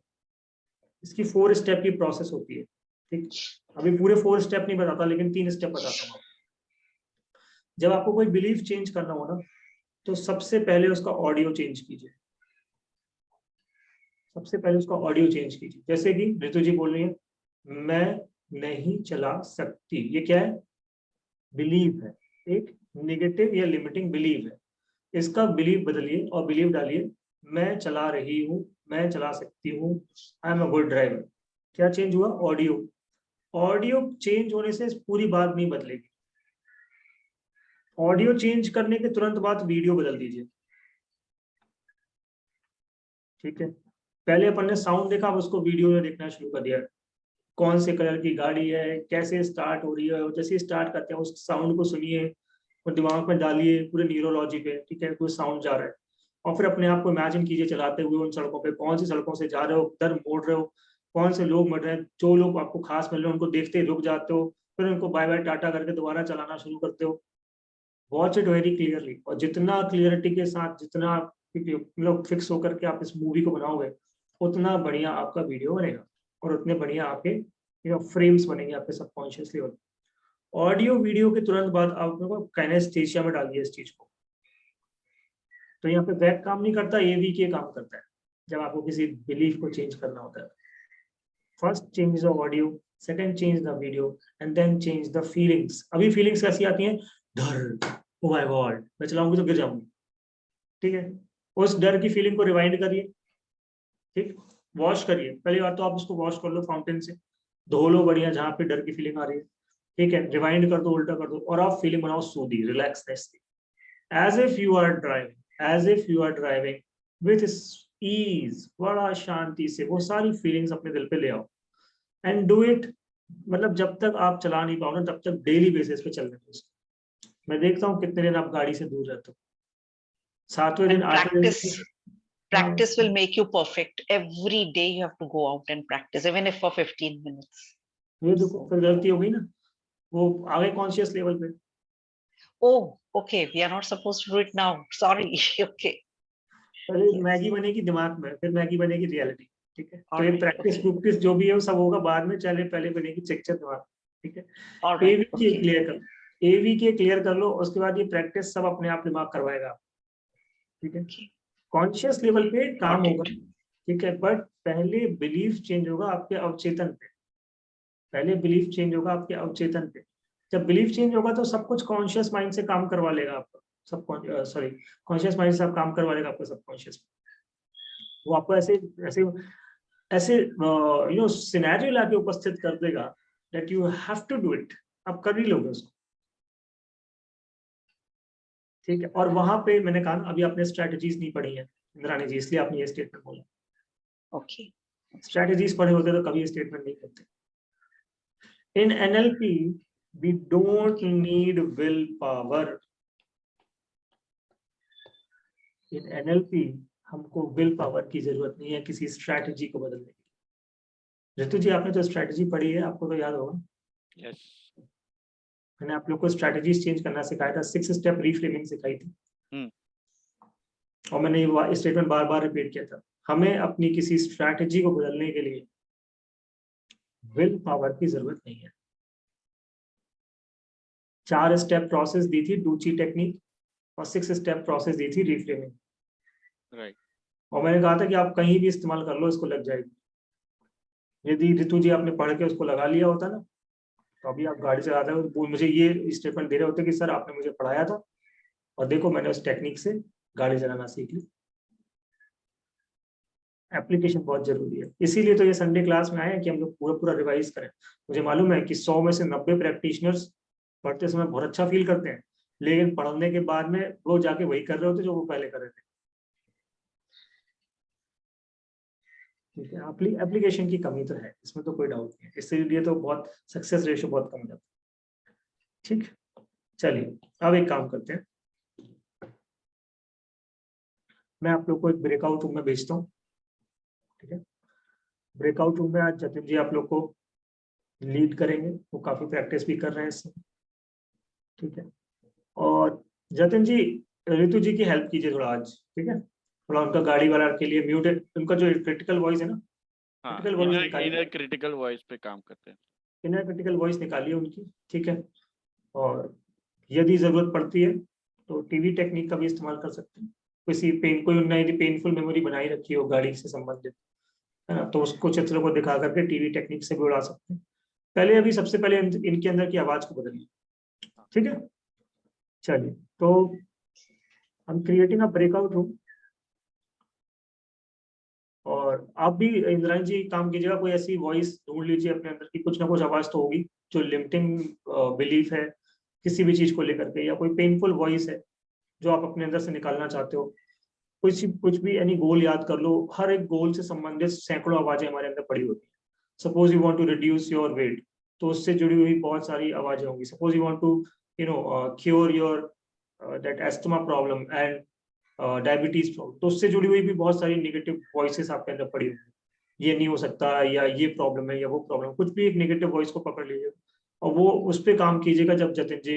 इसकी 4 स्टेप की प्रोसेस होती है, ठीक। अभी पूरे 4 स्टेप नहीं बताता लेकिन 3 स्टेप बताता हूँ। जब आपको कोई बिलीफ चेंज करना हो ना, तो सबसे पहले उसका ऑडियो चेंज कीजिए। सबसे पहले उसका ऑडियो चेंज कीजिए। जैसे कि ऋतु जी बोल रही है मैं नहीं चला सकती, ये क्या है? बिलीव है, एक नेगेटिव या लिमिटिंग बिलीव है। इसका बिलीव बदलिए और बिलीव डालिए मैं चला रही हूँ, मैं चला सकती हूँ, I am a good driver. क्या चेंज हुआ? ऑडियो। ऑडियो चेंज होने से पूरी बात नहीं बदलेगी। ऑडियो चेंज करने के तुरंत बाद वीडियो बदल दीजिए, ठीक है। पहले अपन ने साउंड देखा, अब उसको वीडियो में देखना शुरू कर दिया। कौन से कलर की गाड़ी है, कैसे स्टार्ट हो रही है, और जैसे स्टार्ट करते हैं उस साउंड को सुनिए और दिमाग में डालिए पूरे न्यूरोलॉजी पे, ठीक है। कोई साउंड जा रहा है और फिर अपने आप को इमेजिन कीजिए चलाते हुए उन सड़कों पे। कौन सी सड़कों से जा रहे हो, किधर मोड़ रहे हो, कौन से लोग मर रहे हैं, जो लोग आपको खास मिल रहे हैं उनको देखते ही रुक जाते हो, फिर उनको बाय बाय टाटा करके दोबारा चलाना शुरू करते हो। Watch it very clearly. और जितना क्लियरिटी के साथ, जितना मतलब फिक्स होकर के आप इस मूवी को बनाओगे, उतना बढ़िया आपका वीडियो बनेगा और उतने बढ़िया आपके फ्रेम्स बनेंगे आपके सबकॉन्शियस लेवल। ऑडियो वीडियो के तुरंत बाद आप काइनेस्थेशिया में डालिए इस चीज को। तो यहाँ पे बैक काम नहीं करता, एवी के काम करता है जब आपको किसी बिलीफ को चेंज करना होता है। First change the audio, second change the video and then change the feelings. अभी फीलिंग्स कैसी आती हैं? डर, ओ माय गॉड मैं चलाऊंगी तो गिर जाऊंगी, ठीक है। उस डर की फीलिंग को रिवाइंड करिए, ठीक। वॉश करिए, पहली बार तो आप उसको वॉश कर लो फाउंटेन से, धो लो बढ़िया जहाँ पे डर की फीलिंग आ रही है, ठीक है। रिवाइंड कर दो, उल्टा कर दो और आप फीलिंग बनाओ सूदी, रिलैक्सनेस की। As if you are driving, as if you are driving with ease, बड़ा शांति से वो सारी फीलिंग्स अपने दिल पे ले आओ एंड डू इट। मतलब जब तक आप चला नहीं पाओ ना तब तक डेली बेसिस पे चलने दो। मैं देखता हूँ कितने दिन आप गाड़ी से दूर रहते हो, 7वें दिन, 8वें दिन Practice will make you perfect. Every day you have to go out and practice, even if for 15 minutes. ये देखो फिर गलती हो गई ना, वो आगे कॉन्शियस लेवल पे। Oh, okay. We are not supposed to do it now. Sorry. Okay. पहले Yes. मैगी बनेगी दिमाग में, फिर मैगी बनेगी रियलिटी, ठीक है। तो ये Alright, प्रैक्टिस okay. प्रैक्टिस जो भी है वो सब होगा बाद में, चले पहले बनेगी चिकचिक दिमाग, ठीक है। All right. एवी Okay. क्लियर कर, एवी के क्लियर कर लो, उसके बाद ये प्रैक्टिस सब अपने आप दिमाग करवाएगा, ठीक है। Okay. कॉन्शियस लेवल पे काम Got होगा, it. ठीक है। बट पहले बिलीफ चेंज होगा आपके अवचेतन पे, पहले बिलीफ चेंज होगा आपके अवचेतन पे। जब बिलीफ चेंज होगा तो सब कुछ कॉन्शियस माइंड से काम करवा लेगा आपका सब, कॉन्शियस माइंड से आप काम करवा लेगा आपका सबकॉन्शियस। वो आपको ऐसे ऐसे ऐसे सिनेरियो लाके उपस्थित कर देगा that you have to do it, आप कर ही लोगे उसको, ठीक है। और वहां पे मैंने कहा ना, अभी आपने स्ट्रेटजीज नहीं पढ़ी है इंद्राणी जी, इसलिए आपने ये स्टेटमेंट बोला। Okay. स्ट्रेटजीज पढ़े होते तो कभी ये स्टेटमेंट नहीं करते। In NLP we don't need will power. In NLP हमको विल पावर की जरूरत नहीं है किसी स्ट्रेटजी को बदलने की। ऋतु जी, आपने तो स्ट्रेटजी पढ़ी है, आपको तो याद होगा। यस मैंने आप लोग को स्ट्रेटजीज चेंज करना सिखाया था, 6 स्टेप रिफ्रेमिंग सिखाई थी। और मैंने ये स्टेटमेंट बार बार रिपीट किया था, हमें अपनी किसी स्ट्रेटजी को बदलने के लिए विल पावर की जरूरत नहीं है। 4 स्टेप प्रोसेस दी थी डूची टेक्निक, और 6 स्टेप प्रोसेस दी थी रिफ्रेमिंग। राइट। और मैंने कहा था कि आप कहीं भी इस्तेमाल कर लो, इसको लग जाएगी। यदि ऋतु जी आपने पढ़ के उसको लगा लिया होता ना, तो अभी आप गाड़ी चलाते हो वो मुझे ये स्टेटमेंट दे रहे होते कि सर आपने मुझे पढ़ाया था, और देखो मैंने उस टेक्निक से गाड़ी चलाना सीख ली। एप्लीकेशन बहुत जरूरी है, इसीलिए तो ये संडे क्लास में आए हैं कि हम लोग पूरा पूरा रिवाइज करें। मुझे मालूम है कि 100 में से 90 प्रैक्टिशनर्स पढ़ते समय बहुत अच्छा फील करते हैं, लेकिन पढ़ने के बाद में वो जाके वही कर रहे होते जो वो पहले कर रहे थे। ठीक है, एप्लीकेशन की कमी तो है, इसमें तो कोई डाउट नहीं है, इसीलिए तो बहुत सक्सेस रेशियो बहुत कम जाता है। ठीक, चलिए अब एक काम करते हैं, मैं आप लोग को एक ब्रेकआउट रूम में भेजता हूँ। ठीक है, ब्रेकआउट रूम में आज जतिन जी आप लोग को लीड करेंगे, वो काफी प्रैक्टिस भी कर रहे हैं इससे। ठीक है, और जतिन जी ऋतु जी की हेल्प कीजिए थोड़ा आज, ठीक है। थोड़ा उनका गाड़ी वाला के लिए म्यूट है, उनका जो क्रिटिकल वॉइस है ना, हाँ, क्रिटिकल वॉइस निकालिए, इनर क्रिटिकल वॉइस पे काम करते हैं। इनर क्रिटिकल वॉइस निकालिए उनकी, ठीक है। और यदि जरूरत पड़ती है तो टीवी टेक्निक का भी इस्तेमाल कर सकते हैं। कोई उन्होंने यदि पेनफुल मेमोरी बनाई रखी हो गाड़ी से संबंधित, है ना, तो उसको चित्र को दिखा करके टीवी टेक्निक से भी उड़ा सकते हैं। पहले अभी सबसे पहले इनके अंदर की आवाज को बदलिए, ठीक है। चलिए, तो हम क्रिएटिंग अ ब्रेकआउट रूम, और आप भी इंद्राणी जी काम कीजिएगा, कोई ऐसी वॉइस ढूंढ लीजिए अपने अंदर की, कुछ ना कुछ आवाज तो होगी जो लिमिटिंग बिलीफ है किसी भी चीज को लेकर के, या कोई पेनफुल वॉइस है जो आप अपने अंदर से निकालना चाहते हो। कुछ भी एनी गोल याद कर लो, हर एक गोल से संबंधित सैकड़ों आवाजें हमारे अंदर पड़ी होती है। Suppose you want to reduce your weight, तो उससे जुड़ी हुई बहुत सारी आवाजें होंगी। Suppose you want to cure your that asthma problem and diabetes problem, तो उससे जुड़ी हुई भी बहुत सारी नेगेटिव वॉइसेस आपके अंदर पड़ी हुई। ये नहीं हो सकता, या ये प्रॉब्लम है, या वो प्रॉब्लम, कुछ भी एक नेगेटिव वॉइस को पकड़ लीजिएगा और वो उस पर काम कीजिएगा जब जतिन जी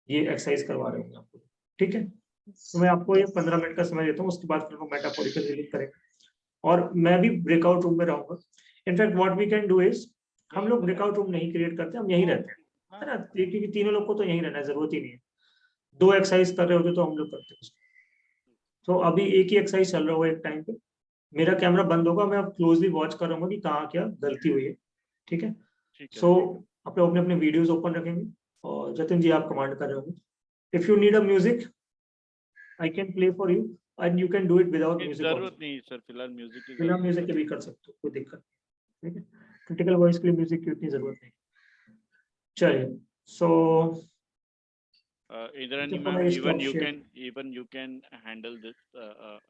ये एक्सरसाइज करवा रहे होंगे आपको, ठीक है। तो मैं आपको ये 15 मिनट का समय देता हूँ, उसके बाद फिर हम मेटाफोरिकल रीडिंग करेंगे, और मैं भी ब्रेकआउट रूम में रहूंगा। In fact what we can do is, हम लोग ब्रेकआउट रूम नहीं क्रिएट करते, हम यहीं रहते हैं, है ना, क्योंकि तीनों लोग को तो यहीं रहना है, जरूरत ही नहीं है। 2 एक्सरसाइज कर रहे होते तो हम लोग करते हैं। तो अभी एक ही एक्सरसाइज चल रहा होगा एक टाइम पे, मेरा कैमरा बंद होगा, मैं अब क्लोजली वॉच कर रहा हूँ कि कहाँ क्या गलती हुई है, ठीक है। सो आप लोग अपने अपने वीडियोस ओपन रखेंगे, और जतिन जी आप कमांड कर रहे होंगे। If you need a music I can play for you, and you can do it without music. जरूरत नहीं सर, फिलहाल म्यूजिक की बिना म्यूजिक के भी कर सकते हो, कोई दिक्कत नहीं, ठीक है। क्रिटिकल वॉइस के लिए म्यूजिक की उतनी जरूरत नहीं। चलिए, सो Indrani तो ma'am, मैं even stop you share, can even you can handle this.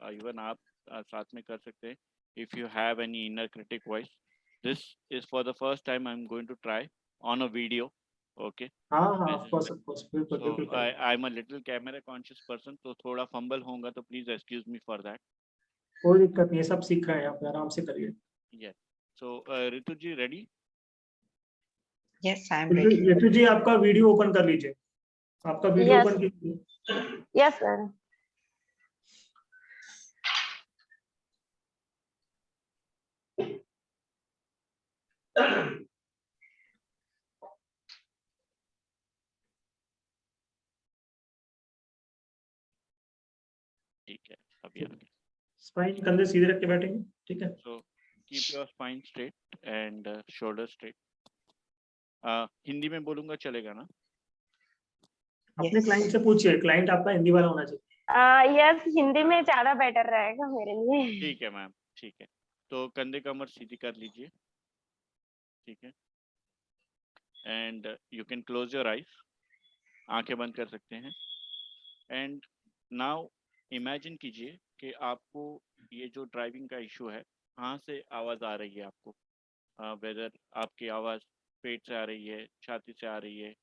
Even आप साथ में कर सकते हैं. If you have any inner critic voice, this is for the first time I'm going to try on a video. Okay. हाँ हाँ, This of is course my, of course, बिल्कुल so बिल्कुल करेंगे। I'm a little camera conscious person, तो थोड़ा fumble होगा तो please excuse me for that. कोई दिक्कत नहीं है, सब सीख रहे हैं, आप आराम से करिए। Yes. So Ritu ji ready? Yes, I am ready. ऋतु जी आपका वीडियो ओपन कर लीजिए, आपका वीडियो Yes. ओपन कीजिए। Yes sir. ठीक है, अभी आ गया. स्पाइन कंधे सीधे रख के बैठेंगे, ठीक है। So keep your spine straight and shoulder straight. Hindi में बोलूंगा चलेगा ना? अपने क्लाइंट से पूछिए, क्लाइंट आपका हिंदी वाला होना चाहिए। यस, हिंदी में ज्यादा बेटर रहेगा मेरे लिए। ठीक है मैम, ठीक है. तो कंधे कमर सीधी कर लीजिए, ठीक है, and you can close your eyes, आंखें बंद कर सकते हैं। एंड नाउ इमेजिन कीजिए कि आपको ये जो ड्राइविंग का इशू है, कहाँ से आवाज़ आ रही है आपको, वेदर आपकी आवाज़ पेट से आ रही है, छाती से आ रही है,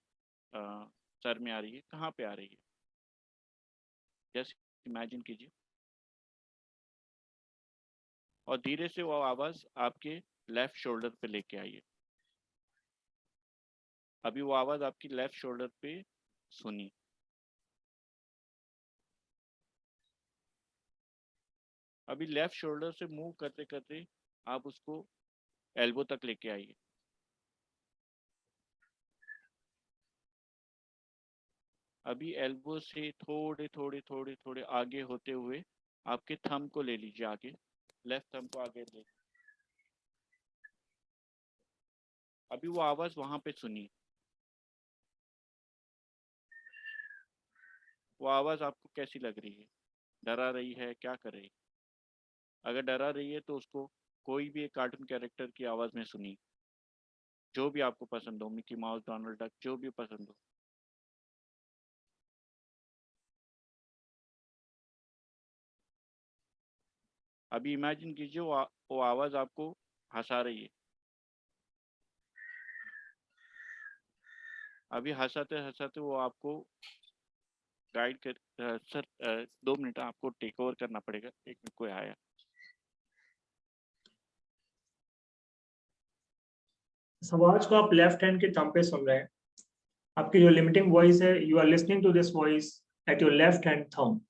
सर में आ रही है, कहाँ पे आ रही है, जस्ट इमेजिन कीजिए। और धीरे से वो आवाज़ आपके लेफ्ट शोल्डर पे लेके आइए। अभी वो आवाज़ आपकी लेफ्ट शोल्डर पे सुनी। अभी लेफ्ट शोल्डर से मूव करते करते आप उसको एल्बो तक लेके आइए। अभी एल्बो से थोड़े थोड़े थोड़े थोड़े आगे होते हुए आपके थंब को ले लीजिए आगे, लेफ्ट थंब को आगे ले। अभी वो आवाज़ वहाँ पे सुनिए। वो आवाज़ आपको कैसी लग रही है, डरा रही है, क्या कर रही है? अगर डरा रही है तो उसको कोई भी एक कार्टून कैरेक्टर की आवाज़ में सुनिए, जो भी आपको पसंद हो, मिकी माउस, डोनाल्ड डक, जो भी पसंद हो। अभी इमेजिन कीजिए वो आवाज़ आपको हंसा रही है। अभी हंसाते हंसाते वो आपको गाइड कर, सर 2 मिनट आपको टेक ओवर करना पड़ेगा, 1 मिनट कोई आया। इस आवाज को आप लेफ्ट हैंड के थंब पे सुन रहे हैं। आपकी जो लिमिटिंग वॉइस है, you are listening to this voice at your left hand thumb.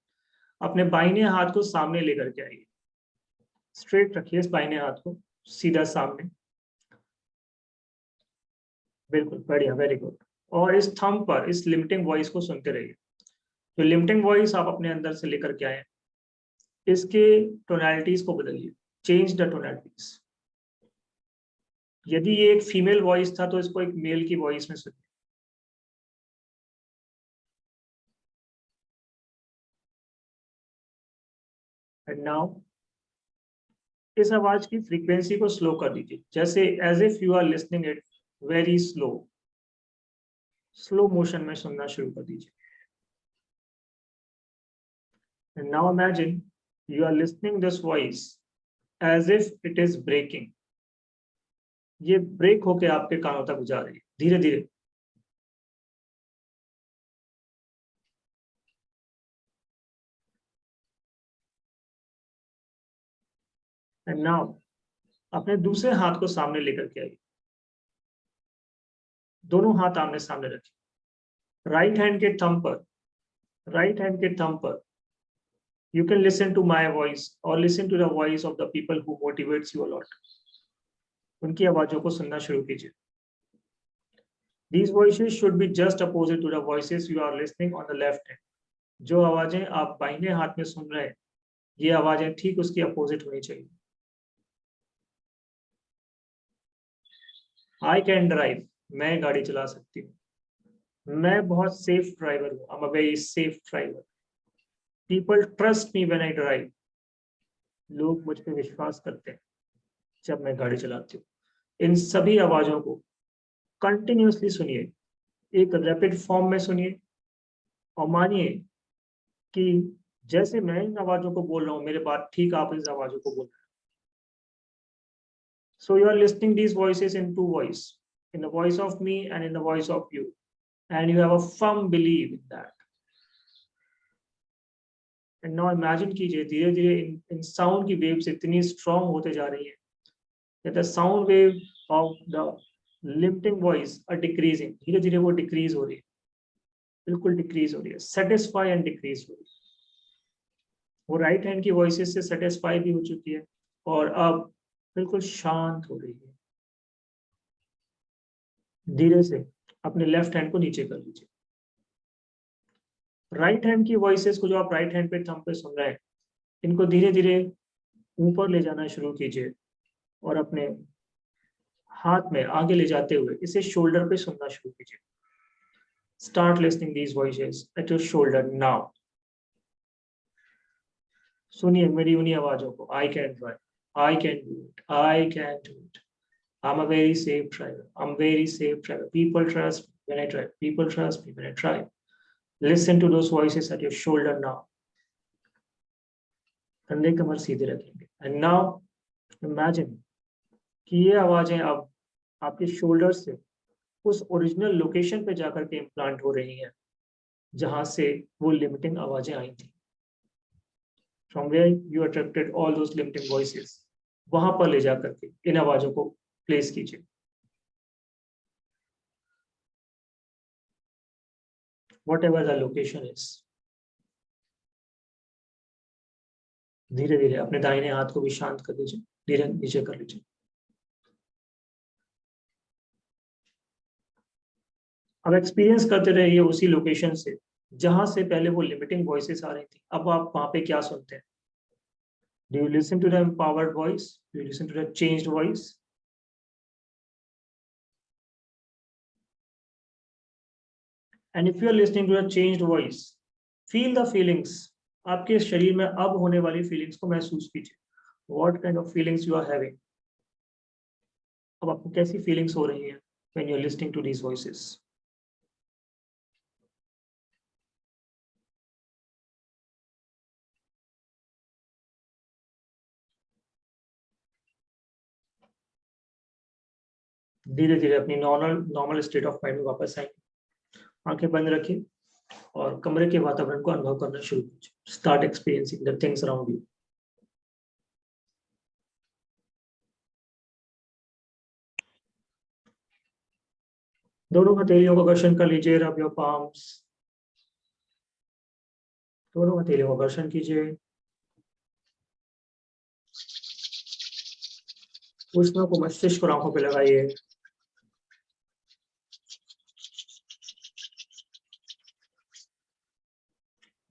अपने बाइने हाथ को सामने लेकर के आइए, स्ट्रेट रखिए इस बाइने हाथ को सीधा सामने, बिल्कुल बढ़िया, वेरी गुड। और इस थंब पर इस लिमिटिंग वॉइस को सुनते रहिए। जो लिमिटिंग वॉइस आप अपने अंदर से लेकर के आए, इसके टोनैलिटीज को बदलिए, चेंज द टोनैलिटीज। यदि ये एक फीमेल वॉइस था तो इसको एक मेल की वॉइस में सुनिए। एंड नाउ इस आवाज की फ्रीक्वेंसी को स्लो कर दीजिए, जैसे as if you are listening it very slow, slow motion में सुनना शुरू कर दीजिए। And now imagine you are listening this voice as if it is breaking. ये ब्रेक होके आपके कानों तक जा रही है धीरे धीरे। एंड नाउ अपने दूसरे हाथ को सामने लेकर के आइए, दोनों हाथ आमने सामने रखिए। राइट हैंड के थंब पर, राइट हैंड के थंब पर you can listen to my voice or listen to the voice of the people who motivates you a lot. उनकी आवाजों को सुनना शुरू कीजिए। These voices should be just opposite to the voices you are listening on the left hand. जो आवाजें आप बाहिने हाथ में सुन रहे हैं, ये आवाजें ठीक उसकी अपोजिट होनी चाहिए। I can drive, मैं गाड़ी चला सकती हूँ। मैं बहुत सेफ ड्राइवर हूँ, I'm a very safe driver. People trust me when I drive. लोग मुझ पे विश्वास करते हैं जब मैं गाड़ी चलाती हूँ। इन सभी आवाजों को कंटिन्यूअसली सुनिए, एक रैपिड फॉर्म में सुनिए और मानिए कि जैसे मैं इन आवाजों को बोल रहा हूँ, मेरे बाद ठीक आप इस आवाजों को बोल रहे हैं। So you are listening these voices in two voice, in the voice of me and in the voice of you, and you have a firm belief in that. And now imagine कीजिए धीरे धीरे इन साउंड की वेव्स इतनी स्ट्रॉन्ग होते जा रही है that the sound wave of the limiting voice are decreasing. धीरे धीरे वो डिक्रीज हो रही है, बिल्कुल डिक्रीज हो रही है, सेटिस्फाई एंड डिक्रीज हो रही है। वो राइट हैंड की वॉइसेस से सेटिस्फाई भी हो चुकी है और अब बिल्कुल शांत हो रही है। धीरे से अपने लेफ्ट हैंड को नीचे कर लीजिए। राइट हैंड की वॉइसेस को जो आप राइट हैंड पे थंब पे सुन रहे हैं, इनको धीरे धीरे ऊपर ले जाना शुरू कीजिए और अपने हाथ में आगे ले जाते हुए इसे शोल्डर पे सुनना शुरू कीजिए। Start listening these voices at your shoulder now. सुनिए मेरी उन्हीं आवाजों को। I can drive, I can do it. I can do it. I'm a very safe driver. I'm very safe driver. People trust me when I drive. People trust me when I drive. Listen to those voices at your shoulder now. कंधे कमर सीधे रखेंगे. And now imagine कि ये आवाजें अब आपके शोल्डर से उस ओरिजिनल लोकेशन पे जाकर के इम्प्लांट हो रही हैं जहां से वो लिमिटिंग आवाजें आई थी. From where you attracted all those limiting voices, वहां पर ले जाकर के इन आवाजों को प्लेस कीजिए. Whatever the location is. धीरे धीरे अपने दाहिने हाथ को भी शांत कर लीजिए. धीरे नीचे कर लीजिए. अब एक्सपीरियंस करते रहिए उसी लोकेशन से जहां से पहले वो लिमिटिंग वॉइसेस आ रही थी. अब आप वहां पे क्या सुनते हैं? Do you listen to the empowered voice? Do you listen to the changed voice? And if you are listening to a changed voice, feel the feelings. आपके शरीर में अब होने वाली फीलिंग्स को महसूस कीजिए. What kind of feelings you are having? अब आपको कैसी फीलिंग्स हो रही हैं when you are listening to these voices? धीरे धीरे अपनी नॉर्मल स्टेट ऑफ माइंड में वापस आएंगे. आंखें बंद रखिए और कमरे के वातावरण को अनुभव करना शुरू कीजिए. Start experiencing the things around you. दोनों हथेलियों का घर्षण कर लीजिए. Rub your palms. दोनों हथेलियों का घर्षण कीजिए. उष्मा को मस्तिष्क और आंखों पे लगाइए.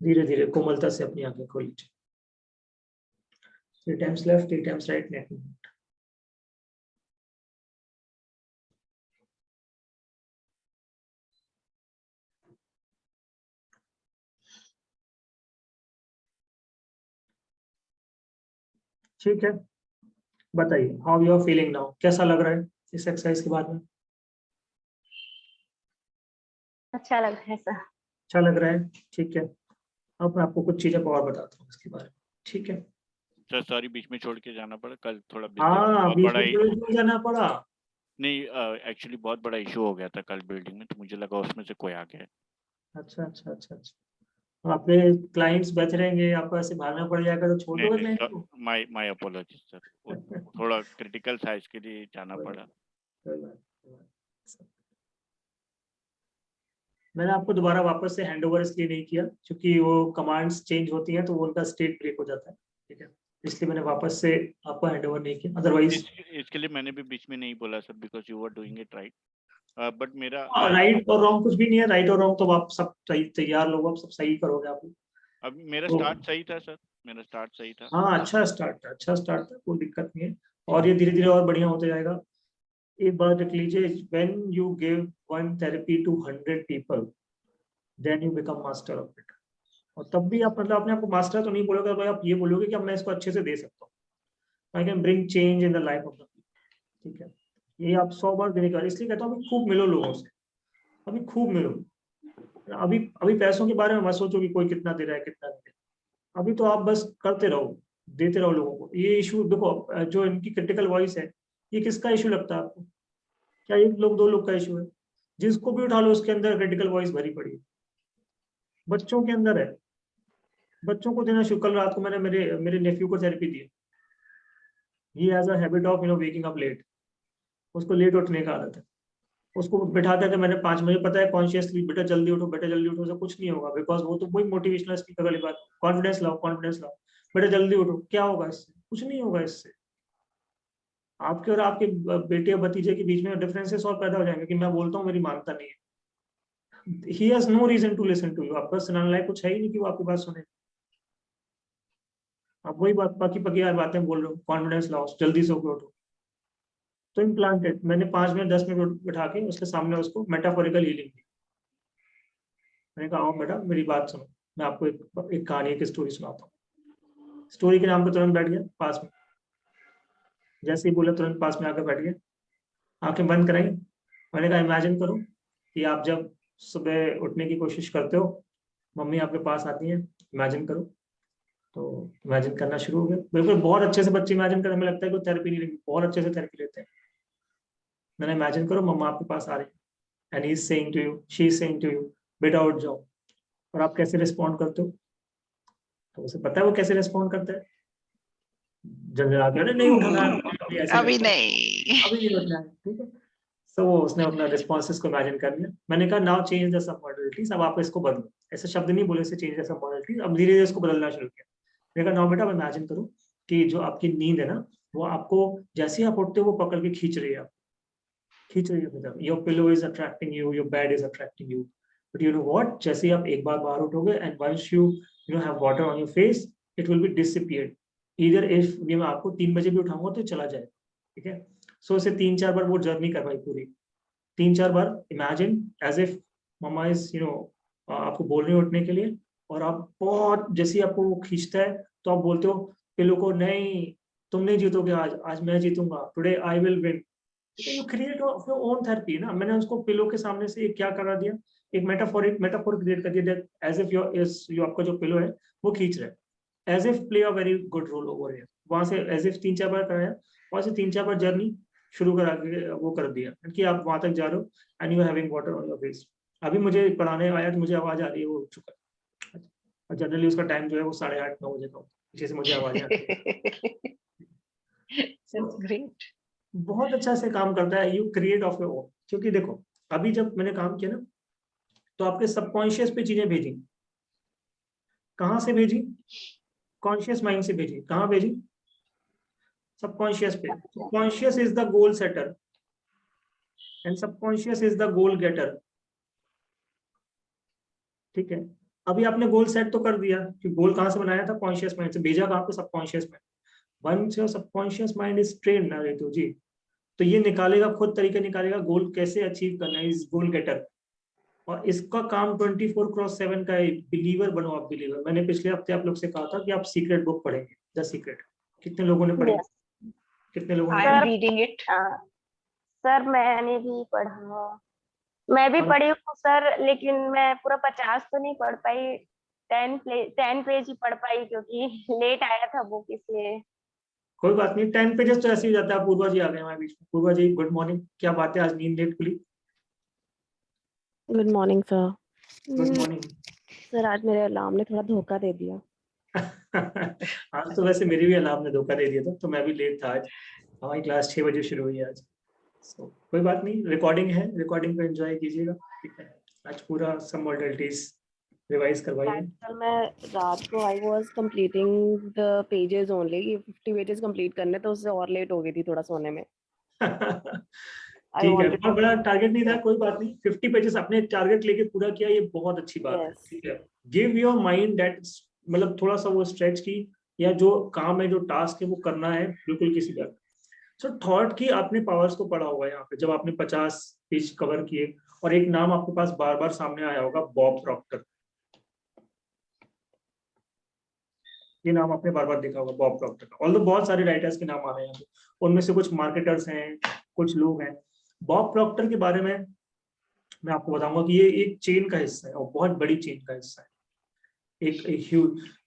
धीरे धीरे कोमलता से अपनी आंखें खोल लीजिए. 3 times left, 3 times right, neck movement. ठीक है, बताइए how you are feeling now. कैसा लग रहा है इस एक्सरसाइज के बाद में? अच्छा लग रहा है सर. अच्छा लग रहा है. ठीक है, अब मैं आपको कुछ चीजें और बताता हूँ इसके बारे में. ठीक है. सर सॉरी बीच में छोड़ के जाना पड़ा कल थोड़ा हाँ, बहुत बीच बड़ा में क्यों जाना पड़ा? नहीं एक्चुअली बहुत बड़ा इशू हो गया था कल बिल्डिंग में तो मुझे लगा उसमें से कोई आ गया. अच्छा अच्छा अच्छा अच्छा. तो आपके क्लाइंट्स बच रहेंगे, आपको ऐसे भागना पड़ जाएगा तो छोड़ दोगे क्लाइंट को? My apology sir. थोड़ा क्रिटिकल था इसके लिए जाना पड़ा. कोई बात नहीं. मैंने आपको दोबारा वापस से हैंडओवर इसलिए नहीं किया क्योंकि वो कमांड्स चेंज होती हैं तो वो उनका स्टेट ब्रेक हो जाता है. ठीक है, इसलिए मैंने वापस से आपको हैंडओवर नहीं किया. अदरवाइज इसके लिए मैंने भी बीच में नहीं बोला sir because you are doing it right. But मेरा राइट और रॉन्ग कुछ भी नहीं है. राइट और रॉन्ग तो आप सब तैयार लोग, आप सब सही करोगे. आप अब मेरा तो- स्टार्ट सही था सर. मेरा स्टार्ट सही था. हाँ, अच्छा स्टार्ट था, कोई दिक्कत नहीं है. और ये धीरे धीरे और बढ़िया होता जाएगा. एक बात देख लीजिए, when you give one therapy to 100 people then you become master of it. और तब भी आप मतलब अपने आप को मास्टर तो नहीं बोलोगे भाई, आप ये बोलोगे कि अब मैं इसको अच्छे से दे सकता हूँ. I can bring change in the life of the people. ठीक है, ये आप 100 बार देने का. इसलिए कहता हूँ अभी खूब मिलो लोगों से. अभी खूब मिलो. अभी अभी पैसों के बारे में मत सोचो कि कोई कितना दे रहा है कितना नहीं दे रहा. अभी तो आप बस करते रहो, देते रहो लोगों को. ये इशू देखो, जो इनकी क्रिटिकल वॉइस है, ये किसका इशू लगता है आपको? क्या एक लोग दो लोग का इशू है? जिसको भी उठा लो उसके अंदर क्रिटिकल वॉइस भरी पड़ी है. बच्चों के अंदर है. बच्चों को देना शुरू. कल रात को मैंने मेरे नेफ्यू को थेरेपी दी. He has a habit of waking up late. उसको लेट उठने का आदत है. उसको बिठा करके मैंने 5 बजे, पता है कॉन्शियसली, बेटा जल्दी उठो, बेटा जल्दी उठो. से कुछ नहीं होगा बिकॉज वो तो वही मोटिवेशनल स्पीकर वाली बात. कॉन्फिडेंस लाओ, कॉन्फिडेंस लाओ, बेटा जल्दी उठो. क्या होगा इससे? कुछ नहीं होगा इससे. आपके और आपके बेटे और भतीजे के बीच में डिफरेंसेस और पैदा हो जाएंगे कि मैं बोलता हूँ मेरी मानता नहीं है. He has no reason to listen to you. आपका सुनाने लायक कुछ है ही नहीं कि वो आपकी बात सुने. आप वही बात बाकी यार बातें बोल रहे हो. कॉन्फिडेंस लाओ, जल्दी से उठो. तो इम्प्लांटेड मैंने 5 मिनट 10 मिनट बिठा के उसके सामने उसको मेटाफोरिकल हीलिंग दी. मैंने कहा आओ बेटा मेरी बात सुनो, मैं आपको एक कहानी, एक स्टोरी सुनाता हूँ. स्टोरी के नाम पे तुरंत बैठ गया पास में. जैसे ही बोला तुरंत पास में आकर बैठ गया, आंखें बंद कराई। मैंने कहा इमेजिन करो कि आप जब सुबह उठने की कोशिश करते हो, मम्मी आपके पास आती है, इमेजिन करो। तो इमेजिन करना शुरू हो गया, बिल्कुल बहुत अच्छे से बच्चे इमेजिन करने में लगता है कोई थेरेपी नहीं लेंगे, बहुत अच्छे से थेरेपी लेते हैं। मैंने इमेजिन करो मम्मा आपके पास आ रही है and he is saying to you, she is saying to you, बेटा उठ जाओ, और आप कैसे रिस्पॉन्ड करते हो? तो उसे पता है वो कैसे रिस्पॉन्ड करता है, झंझला के, अरे नहीं उठना है, अभी ऐसे अभी करता है, नहीं। अभी नहीं उठना है, ठीक है। सो वो उसने अपना रिस्पॉन्सेस को इमेजिन कर लिया। मैंने कहा now change the sub modalities, अब आप इसको बदलो। ऐसे शब्द नहीं बोले से चेंज द सब मॉडलिटीज, अब धीरे धीरे इसको बदलना शुरू किया। मैंने कहा नाउ बेटा इमेजिन करो कि जो आपकी नींद है ना, वो आपको जैसे ही आप उठते हो वो पकड़ के खींच रही है, खींच रही है। Your pillow is attracting you, your bed is attracting you, but you know what, जैसे ही आप एक बार बाहर उठोगे and once you you know have water on your face, it will be disappeared. Either if ये मैं आपको 3 बजे भी उठाऊंगा तो चला जाए, ठीक है। सो इसे 3-4 बार वो जर्नी करवाई पूरी, 3-4 बार imagine as if mamma is you know आपको बोल रही है उठने के लिए, और आप बहुत जैसे ही आपको वो खींचता है तो आप बोलते हो पिलो को, नहीं तुम नहीं जीतोगे आज, आज मैं जीतूंगा, today I will win. You create your own therapy ना। मैंने उसको पिलो के सामने से क्या करा दिया, एक मेटाफोर क्रिएट कर दिया, एज इफ योर आपका जो पिलो है वो खींच रहा है, as if play a very good role over here. वहां से एज इफ 3-4 बार कराया, वहां से 3-4 बार जर्नी शुरू करा के वो कर दिया कि आप वहां तक जा रहे हो and you having water on your face. अभी मुझे पढ़ाने आया तो मुझे आवाज आ रही है, वो उठ चुका है। और जनरली उसका टाइम जो है वो 8:30-9 बजे का, पीछे से मुझे आवाज आती है। That's great. बहुत अच्छा से काम करता है, you create of your own. क्योंकि देखो अभी जब मैंने काम किया ना, तो आपके सबकॉन्शियस पे चीजें भेजी, कहाँ से भेजी? कॉन्शियस माइंड से भेजी। कहाँ भेजी? सबकॉन्शियस पे। Conscious is the goal setter and subconscious is the goal getter, ठीक है। अभी आपने गोल सेट तो कर दिया कि गोल कहाँ से बनाया था, कॉन्शियस माइंड से, भेजा कहाँ पे, subconscious mind. Once your subconscious mind is trained ना रितु जी, तो ये निकालेगा, खुद तरीके निकालेगा गोल कैसे अचीव करना है, इज गोल गेटर। और इसका काम 24/7 का है। बिलीवर बनो आप, बिलीवर। मैंने पिछले हफ्ते आप लोग से कहा था कि आप सीक्रेट बुक पढ़ेंगे, द सीक्रेट। कितने लोगों ने पढ़ी? Yes. कितने लोगों I ने am Sir, reading it. Sir मैंने भी पढ़ा, मैं भी हाँ। पढ़ी हूँ सर, लेकिन मैं पूरा 50 तो नहीं पढ़ पाई, 10 पेज ही पढ़ पाई क्योंकि लेट आया था बुक इसलिए। कोई बात नहीं, 10 पेजेस तो ऐसे ही जाता है। पूर्वा जी आ गए हमारे बीच में। पूर्वा जी गुड मॉर्निंग, क्या बात है, आज नींद लेट खुली? Good morning sir. Good morning. Sir आज मेरे अलार्म ने थोड़ा धोखा दे दिया। आज तो वैसे मेरी भी अलार्म ने धोखा दे दिया था, तो मैं भी लेट था आज। हमारी क्लास 6 बजे शुरू हुई है आज। So, कोई बात नहीं, रिकॉर्डिंग है, रिकॉर्डिंग को एंजॉय कीजिएगा, ठीक है। आज पूरा सब मॉडलिटीज रिवाइज करवाइए। सर मैं रात को I was completing the pages only, 50 pages complete करने, तो उससे और लेट हो गई थी थोड़ा सोने में। ठीक है, बहुत बड़ा टारगेट नहीं था, कोई बात नहीं। 50 पेजेस अपने टारगेट लेके पूरा किया, ये बहुत अच्छी बात है, Yes. ठीक है। गिव योर माइंड दैट, मतलब थोड़ा सा वो स्ट्रेच की, या जो काम है, जो टास्क है वो करना है बिल्कुल किसी का। सो थॉट की आपने पावर्स को पढ़ा होगा यहाँ पे, जब आपने 50 पेज कवर किए, और एक नाम आपके पास बार बार सामने आया होगा, बॉब प्रॉक्टर। ये नाम आपने बार बार देखा होगा, बॉब प्रॉक्टर का। ऑल्दो बहुत सारे राइटर्स के नाम आ रहे हैं यहाँ पे, उनमें से कुछ मार्केटर्स हैं, कुछ लोग हैं। बॉब प्रॉक्टर के बारे में मैं आपको बताऊंगा कि ये एक चेन का हिस्सा है, और बहुत बड़ी चेन का हिस्सा है, एक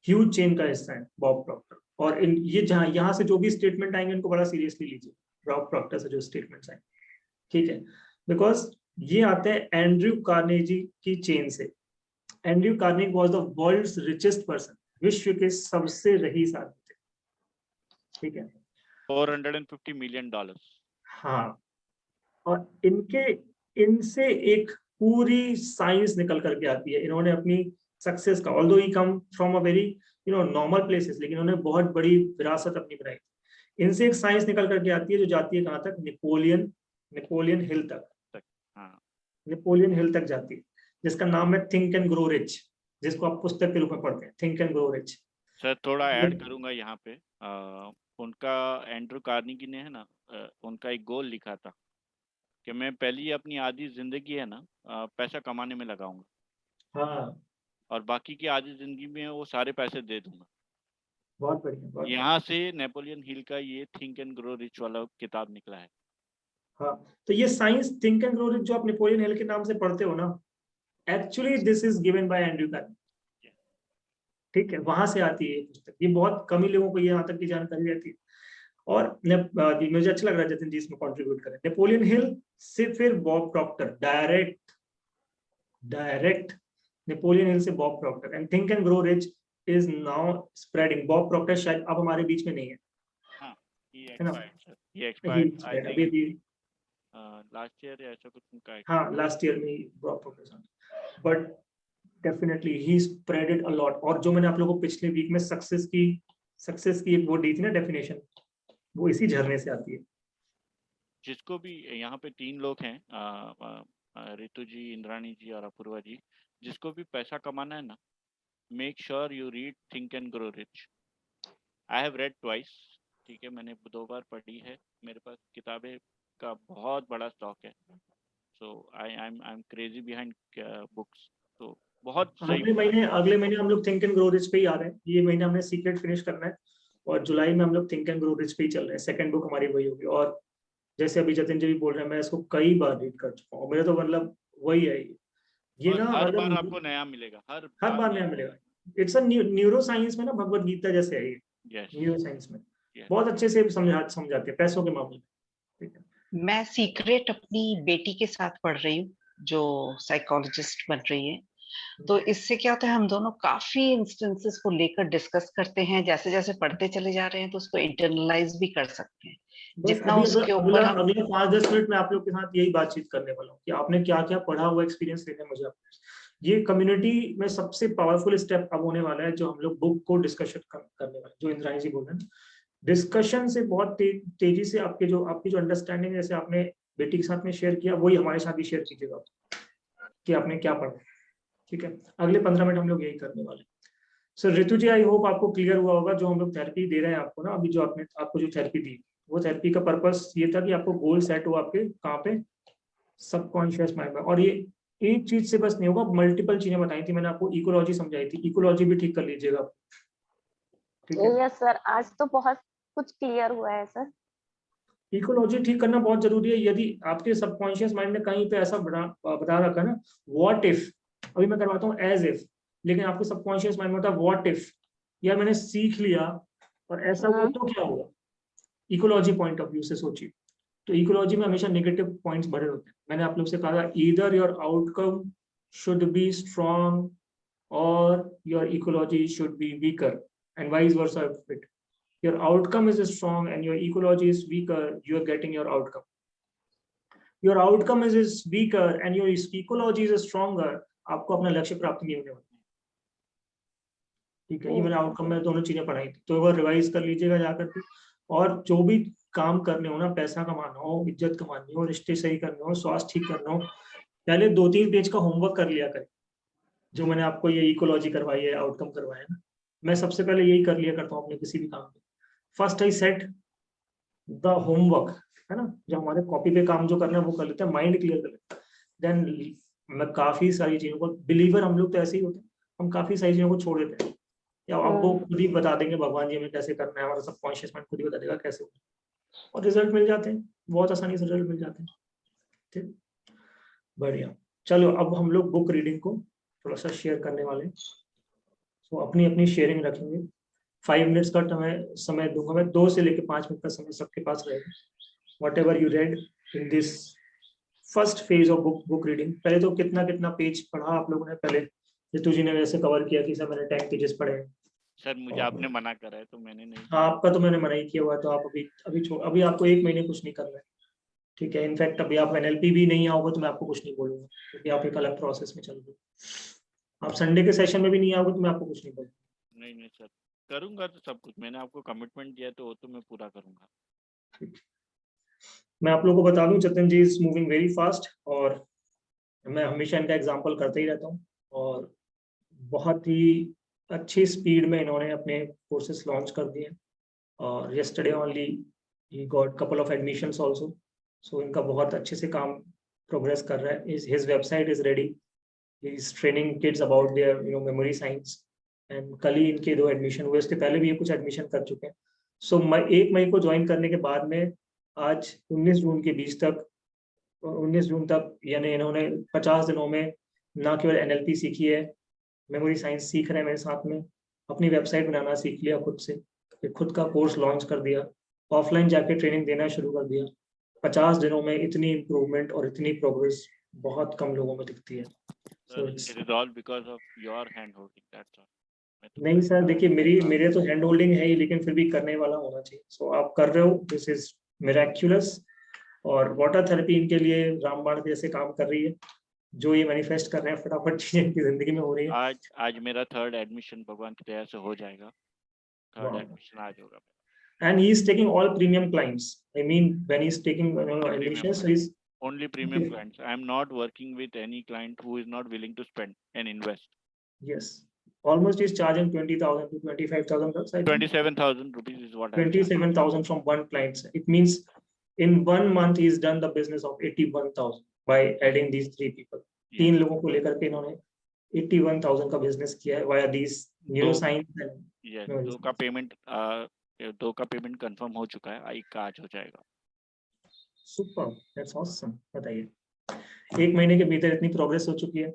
ह्यूज चेन का हिस्सा है बॉब प्रॉक्टर। और ये जहाँ यहाँ से जो भी स्टेटमेंट आएंगे उनको बड़ा सीरियसली लीजिए, बॉब प्रॉक्टर से जो स्टेटमेंट्स आएंगे, ठीक है। बिकॉज ये आते हैं एंड्रयू कार्नेगी की चेन से। Andrew Carnegie was the world's richest person, विश्व के सबसे रईस आदमी थे, ठीक है। $450 million। हाँ, और इनसे एक पूरी साइंस निकल करके आती है। इन्होंने अपनी सक्सेस का, although he come from a very normal places, लेकिन उन्होंने बहुत बड़ी विरासत अपनी बनाई। इनसे एक साइंस निकल करके आती है जो जाती है कहाँ तक, नेपोलियन हिल तक। हाँ। नेपोलियन हिल तक जाती है, जिसका नाम है थिंक एंड ग्रो रिच, जिसको आप पुस्तक के रूप में पढ़ते हैं, think and grow rich. Sir थोड़ा ऐड करूंगा यहाँ पे, उनका एंड्रू कार्नेगी ने है ना, उनका एक गोल लिखा था कि मैं पहली अपनी आधी जिंदगी है ना पैसा कमाने में लगाऊंगा, हाँ, और बाकी की आधी जिंदगी में वो सारे पैसे दे दूंगा। बहुत बढ़िया, बहुत यहाँ से नेपोलियन हिल का ये थिंक एंड ग्रो रिच वाला किताब निकला है। हाँ, तो ये science think and grow rich जो आप नेपोलियन हिल के नाम से पढ़ते हो ना, actually this is given by Andrew Carnegie. ठीक है, वहां से आती है ये पुस्तक। ये बहुत कम ही लोगों को यहाँ तक की जानकारी रहती है। और मुझे अच्छा लग रहा है जतिन जी इसमें कंट्रीब्यूट करें। नेपोलियन हिल से फिर Bob Proctor, direct Napoleon Hill से Bob Proctor, and think and grow rich is now spreading. Bob Proctor शायद अब हमारे बीच में नहीं है, हाँ, ये है ना? एक्सपायर्ड सर, ये एक्सपायर्ड आई अभी थिंक भी लास्ट ईयर या ऐसा कुछ उनका हाँ, लास्ट ईयर में Bob Procter, but definitely he spread it a lot. और जो मैंने आप लोगों को पिछले वीक में सक्सेस की एक वो दी थी ना डेफिनेशन, वो इसी झरने से आती है। जिसको भी यहाँ पे 3 लोग हैं, रितु जी, इंद्राणी जी और अपूर्वा जी, जिसको भी पैसा कमाना है ना, make sure you read think and grow rich. I have read twice, ठीक है, मैंने 2 बार पढ़ी है, मेरे पास किताबें का बहुत बड़ा स्टॉक है। So I am crazy behind books. तो बहुत सही अगले महीने हम लोग थिंक एंड ग्रो रिच पे ही आ रहे हैं। ये महीने हमने सीक्रेट फिनिश करना है और जुलाई में हम लोग थिंक एंड ग्रो रिच पे ही चल रहे हैं। सेकंड बुक हमारी वही होगी। और जैसे अभी जतिन जी भी बोल रहे हैं, मैं इसको कई बार रीड कर चुका हूँ। मेरा तो मतलब वही है ये और ना, हर मतलब बार आपको नया मिलेगा, हर बार नया मिलेगा। इट्स अ न्यूरो साइंस में ना, भगवत गीता जैसे है ये। यस, न्यूरो साइंस में Yes. बहुत अच्छे से समझाते हैं पैसों के मामले में। ठीक है, मैं सीक्रेट अपनी बेटी के साथ पढ़ रही हूँ, जो साइकोलॉजिस्ट बन रही है। तो इससे क्या होता है, हम दोनों काफी इंस्टेंसेस को लेकर डिस्कस करते हैं। जैसे जैसे पढ़ते चले जा रहे हैं तो उसको इंटरनलाइज भी कर सकते हैं। बस जितना अभी उसके ऊपर हम अगले 5-10 मिनट में आप लोग के साथ यही बातचीत करने वाला हूँ कि आपने क्या क्या पढ़ा, हुआ एक्सपीरियंस लेना है मुझे आपसे। ये कम्युनिटी में सबसे पावरफुल स्टेप अब होने वाला है, जो हम लोग बुक को डिस्कशन करने वाले, जो इंद्राणी जी बोल रहे हैं। डिस्कशन से बहुत तेजी से आपकी जो अंडरस्टैंडिंग जैसे आपने बेटी के साथ में शेयर किया, वही हमारे साथ भी शेयर कीजिएगा कि आपने क्या पढ़ा। ठीक है, अगले 15 मिनट हम लोग यही करने वाले। Sir Ritu ji, I hope आपको क्लियर हुआ होगा जो हम लोग थेरेपी दे रहे हैं आपको ना, अभी जो आपको जो थेरेपी दी, वो थेरेपी का पर्पस ये था कि आपको गोल सेट हो आपके कहाँ पे, सबकॉन्शियस माइंड में। और ये एक चीज से बस नहीं होगा, मल्टीपल चीजें बताई थी मैंने आपको। इकोलॉजी समझाई थी, इकोलॉजी भी ठीक कर लीजिएगा, ठीक है? यस सर, आज तो बहुत कुछ क्लियर हुआ है सर। इकोलॉजी ठीक करना बहुत जरूरी है। यदि आपके सबकॉन्शियस माइंड ने कहीं पे ऐसा बता रखा है ना, व्हाट इफ, अभी मैं करवाता हूँ एज इफ, लेकिन आपके सबकॉन्शियस माइंड में होता है व्हाट इफ, यार मैंने सीख लिया और ऐसा हुआ तो क्या हुआ। इकोलॉजी पॉइंट ऑफ व्यू से सोचिए, तो इकोलॉजी में हमेशा नेगेटिव पॉइंट्स भरे होते हैं। मैंने आप लोग से कहा था, either your outcome should be strong और your ecology should be weaker, and vice versa it your outcome is strong and your ecology is weaker, you are getting your outcome. Your outcome is weaker and your ecology is stronger, आपको अपना लक्ष्य प्राप्त नहीं होने वाला। ठीक है, ये मैंने आउटकम में दोनों चीजें पढ़ाई थी, तो एक बार रिवाइज कर लीजिएगा जाकर के। और जो भी काम करने हो ना, पैसा कमाना हो, इज्जत कमानी हो, रिश्ते सही करने हो, स्वास्थ्य ठीक करना हो, पहले 2-3 पेज का होमवर्क कर लिया करें। जो मैंने आपको ये इकोलॉजी करवाई है, आउटकम करवाया है ना, मैं सबसे पहले यही कर लिया करता हूँ अपने किसी भी काम में। First I set the homework, है ना, जो हमारे कॉपी पे काम जो करना है वो कर लेते हैं, माइंड क्लियर कर लेते हैं। देन मैं काफी सारी चीजों को, बिलीवर हम लोग तो ऐसे ही होते हैं, हम काफी सारी चीजों को छोड़ देते हैं, या अब वो खुद ही बता देंगे, भगवान जी हमें कैसे करना है, हमारा सबकॉन्शियस माइंड खुद ही बता देगा कैसे होगा, और रिजल्ट मिल जाते हैं, बहुत आसानी से रिजल्ट मिल जाते हैं। ठीक, बढ़िया। चलो अब हम लोग बुक रीडिंग को थोड़ा सा शेयर करने वाले हैं। तो अपनी अपनी शेयरिंग रखेंगे। 5 मिनट्स का समय दूंगा मैं, 2 से लेकर 5 मिनट का समय सबके पास रहेगा। What ever you read in this first phase of book reading. पहले तो कितना पेज पढ़ा आप लोगों ने? पहले ऋतु जी ने वैसे कवर किया कि सर मैंने 10 पेजेस पढ़े हैं। सर मुझे आपने मना करा है तो मैंने नहीं। आपका तो मैंने मना ही किया हुआ है, तो आप अभी आपको 1 महीने कुछ नहीं करना है। ठीक है, इनफैक्ट अभी आप NLP भी नहीं आओगे तो मैं आपको कुछ नहीं बोलूंगा, क्योंकि आप एक अलग प्रोसेस में चल रहे हो। आप संडे के सेशन में भी नहीं आओगे तो मैं आपको कुछ नहीं बोलूंगा। नहीं सर, करूंगा तो सब कुछ, मैंने आपको कमिटमेंट दिया तो वो तो मैं पूरा करूंगा। ठीक, मैं आप लोगों को बता दूं, जतिन जी इज मूविंग वेरी फास्ट, और मैं हमेशा इनका एग्जांपल करते ही रहता हूँ, और बहुत ही अच्छी स्पीड में इन्होंने अपने कोर्सेस लॉन्च कर दिए, और yesterday only he got couple of admissions also, so इनका बहुत अच्छे से काम प्रोग्रेस कर रहा है। His website is ready, he is training kids about their memory science, and कल ही इनके 2 एडमिशन हुए, इसके पहले भी ये कुछ एडमिशन कर चुके हैं। सो 1 मई को ज्वाइन करने के बाद में आज 19 जून के बीच तक 19 जून तक यानी इन्होंने 50 दिनों में ना केवल NLP सीखी है, मेमोरी साइंस सीख रहे हैं मेरे साथ में, अपनी वेबसाइट बनाना सीख लिया खुद से, फिर खुद का कोर्स लॉन्च कर दिया, ऑफलाइन जाके ट्रेनिंग देना शुरू कर दिया। 50 दिनों में इतनी इम्प्रूवमेंट और इतनी प्रोग्रेस बहुत कम लोगों में दिखती है। So Sir, it's- it is all because of your hand holding. That's all. मैं तो नहीं सर, देखिए मेरे तो हैंड होल्डिंग है ही, लेकिन फिर भी करने वाला होना चाहिए। सो आप कर रहे हो, दिस इज मिराक्युलस। और वाटर थेरेपी इनके लिए रामबाण जैसे काम कर रही है, जो ये मैनिफेस्ट कर रहे हैं फटाफट चीजें इनकी जिंदगी में हो रही है। आज मेरा 3rd एडमिशन भगवान की दया से हो जाएगा। 3rd Wow. एडमिशन आज होगा। And he is taking all premium clients. I mean, when he's taking Only admission, so premium he's Only premium Okay. clients. I am not working with any client who is not willing to spend and invest. yes, almost he's charging 20,000 to 25,000 bucks. I think 27,000 rupees is what I am charging. 27,000 from one client. It means in 1 month he's done the business of 81,000 by adding these 3 people. Yes. 3 लोगों को लेकर के इन्होंने 81,000 का बिजनेस किया है via these neuroscience and Yes, memory 2 का पेमेंट कंफर्म हो चुका है। 1 का आज हो जाएगा। Super, that's awesome. बताइए, 1 महीने के भीतर इतनी प्रोग्रेस हो चुकी है,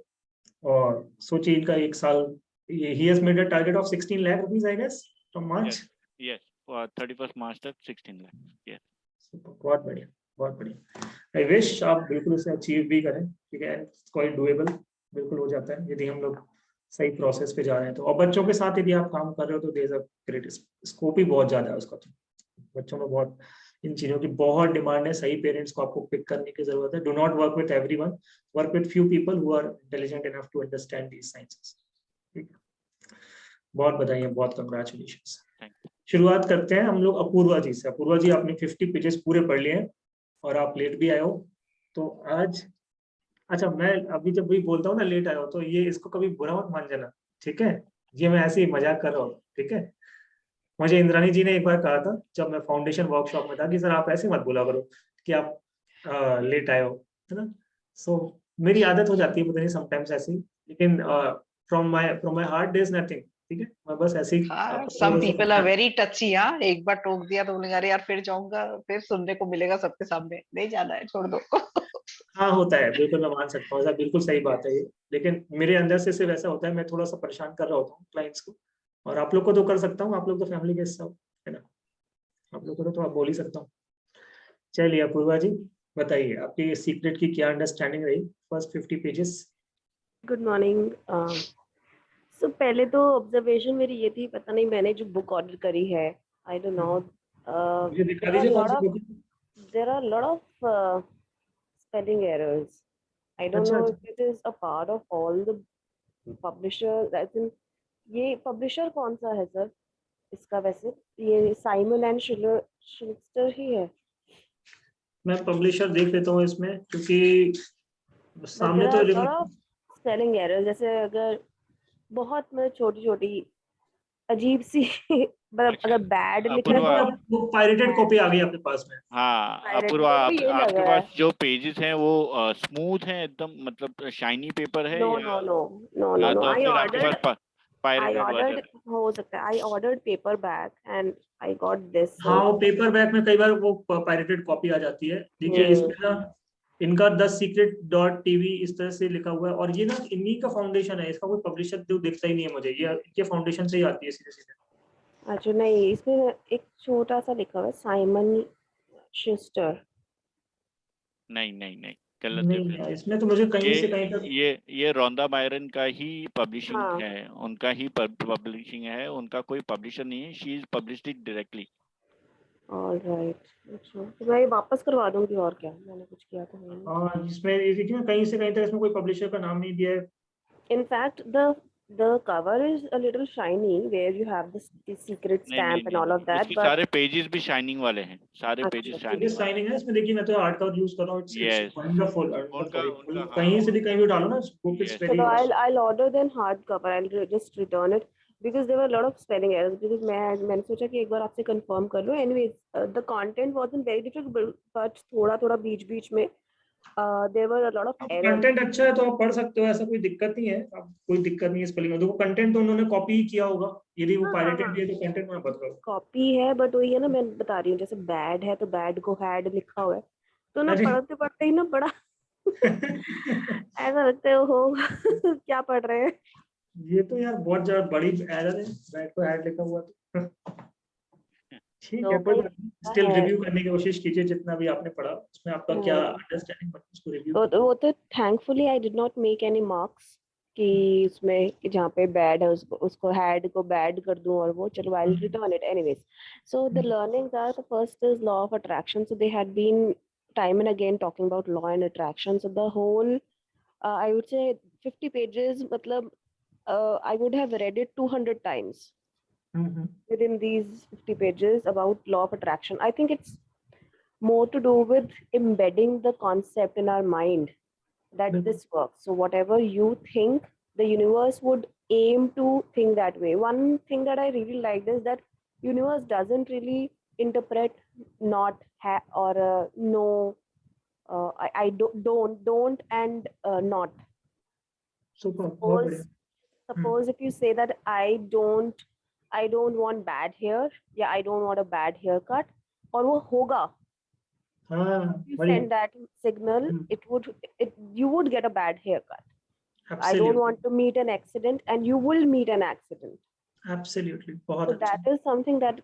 और सोचिए इनका 1 साल, he has made a target of 16 lakh rupees I guess from March. Yes, for 31st March तक 16 लाख। Yes. Super, बहुत बढ़िया, बहुत बढ़िया। I wish आप बिल्कुल उसे अचीव भी करें, ठीक है, it's quite doable, बिल्कुल हो जाता है यदि हम लोग सही प्रोसेस पे जा रहे हैं तो। और बच्चों के साथ यदि आप काम कर रहे हो तो there is a great scope ही बहुत ज्यादा है उसका। तो बच्चों में बहुत इन चीजों की बहुत डिमांड है। सही पेरेंट्स को आपको पिक करने की जरूरत है। Do not work with everyone, work with few people who are intelligent enough to understand these sciences. ठीक, बहुत बधाई, बहुत कंग्रेचुलेशंस। शुरुआत करते हैं हम लोग अपूर्वा जी से। अपूर्वा जी, आपने 50 पेजेस पूरे पढ़ लिए हैं और आप लेट भी आए हो, तो आज अच्छा, मैं अभी जब भी बोलता हूँ ना लेट आया हो, तो ये इसको कभी बुरा मत मान जाना, ठीक है? ये मैं ऐसे ही मजाक कर रहा हूँ, ठीक है? मुझे इंद्रानी जी ने एक बार कहा था जब मैं फाउंडेशन वर्कशॉप में था कि सर आप ऐसे मत बोला करो कि आप लेट आए हो, है ना? सो मेरी आदत हो जाती है पता नहीं समटाइम्स ऐसी, लेकिन from my heart there is nothing, ठीक है? मैं बस ऐसे ही some people are very touchy। हाँ, एक बार टोक दिया तो बोलेंगे अरे यार फिर जाऊंगा, फिर सुनने को मिलेगा सबके सामने, नहीं जाना है, छोड़ दो। हाँ होता है, बिल्कुल मैं मान सकता हूँ, ऐसा बिल्कुल सही बात है ये। लेकिन मेरे अंदर से सिर्फ ऐसा होता है, मैं थोड़ा सा परेशान कर रहा होता हूँ क्लाइंट्स को, और आप लोग को तो कर सकता हूँ, आप लोग तो फैमिली के हिस्सा हो, है ना? आप लोग को तो बोल ही सकता हूँ। चलिए अपूर्वा जी, बताइए आपकी सीक्रेट की क्या अंडरस्टैंडिंग रही first 50 pages? Good morning. So पहले तो ऑब्जर्वेशन मेरी ये थी, पता नहीं मैंने जो बुक ऑर्डर करी है, आई डोंट नो, मुझे दिखा दीजिए कौन सी बुक है? there are a lot of spelling errors. I don't अच्छा, know अच्छा। if it is a part of all the publishers. I think ये publisher कौन सा है सर इसका? वैसे ये साइमन एंड शिल्स्टर ही है। मैं पब्लिशर देख लेता हूँ इसमें, क्योंकि But सामने there तो are a lot of spelling errors, जैसे अगर बहुत में छोटी छोटी अजीब सी मतलब अगर बैड लिखा अपूर्वा, है वो पायरेटेड कॉपी आ गई आपके पास में। हाँ Pirate अपूर्वा, मेरे को ये लग आपके रहा है। पास जो पेजेस हैं वो स्मूथ हैं एकदम, मतलब शाइनी पेपर है No, या no, no, no, no, no. तो I फिर आपके ordered, pass I pirated version ordered, है। हो सकता है, I ordered paperback and I got this. हाँ, So वो पेपर बैक में कई बार वो पायरेटेड कॉपी आ जाती है। देखिए इसमें ना इनका thesecret.tv इस तरह से लिखा हुआ है, और ये ना इन्हीं का फाउंडेशन है, इसका कोई पब्लिशर तो दिखता ही नहीं है मुझे, ये इनके फाउंडेशन से ही आती है सीधे सीधे। अच्छा नहीं, इसमें एक छोटा सा लिखा हुआ है साइमन शिस्टर। नहीं गलत नहीं है। यार, इसमें तो मुझे कहीं से कहीं तक ये रोंदा बायरन का ही पब्लिशिंग हाँ। है, उनका ही पब्लिशिंग है, उनका कोई पब्लिशर नहीं है। She is published it directly. Alright, अच्छा तो मैं ये वापस करवा दूंगी, और क्या, मैंने कुछ किया तो नहीं। हाँ, इसमें ये देखिए ना कहीं से कहीं तक इसमें कोई पब्लिशर का नाम नहीं दिया है। In fact, the cover is a little shiny where you have the secret stamp and all of that, इसके but सारे पेजेस भी शाइनिंग वाले हैं, सारे अच्छा, पेजेस ठीक ये शाइनिंग साइनिंग है इसमें। देखिए मैं तो हार्ड कवर यूज कर रहा हूँ, इट्स Yes. वंडरफुल, उनका कहीं से भी कहीं भी डालो ना book, it's Yes. Very so I'll order then hardcover. I'll just return it because there were a lot of spelling errors. Because मैंने सोचा कि एक बार आपसे confirm कर लूँ. Anyways, the content wasn't very difficult, but थोड़ा थोड़ा बीच बीच में there were a lot of errors. Content अच्छा है तो आप पढ़ सकते हो, ऐसा कोई दिक्कत नहीं है, आप कोई दिक्कत नहीं है स्पेलिंग में। देखो कंटेंट तो उन्होंने कॉपी ही किया होगा, यदि वो हाँ, पायरेटेड हाँ, भी है तो कंटेंट उन्होंने बदला होगा। कॉपी है, बट वही है ना, मैं बता रही हूँ, जैसे बैड है तो बैड को हैड लिखा हुआ है, तो ना अरे पढ़ते पढ़ते ही ना बड़ा ऐसा लगता है हो क्या पढ़ रहे हैं। ये तो यार बहुत ज्यादा बड़ी एरर है, बैड को ऐड लिखा हुआ तो ठीक तो है, कोई वही बात नहीं, स्टिल है। रिव्यू करने की कोशिश कीजिए जितना भी आपने पढ़ा उसमें आपका क्या अंडरस्टैंडिंग बना उसको रिव्यू कीजिए। वो तो thankfully I did not make any marks कि उसमें कि जहाँ पे बैड है उसको हैड को बैड कर दूं, और वो चलो I will return it anyways. So the learnings are, the first is law of attraction, so they had been time and again talking about law and attraction. So the whole I would say 50 pages, matlab I would have read it 200 times within these 50 pages about law of attraction. I think it's more to do with embedding the concept in our mind that बिल्कुल। this works. So whatever you think, the universe would aim to think that way. One thing that I really liked is that universe doesn't really interpret not or no. I don't and not. Super, बहुत Suppose बढ़िया। suppose if you say that I don't want bad hair, yeah, I don't want a bad haircut, और वो होगा, हाँ you बढ़िया। send that signal, you would get a bad haircut. I don't absolutely, want to meet an accident, and you will meet an accident. Absolutely, बहुत So अच्छा। that is something that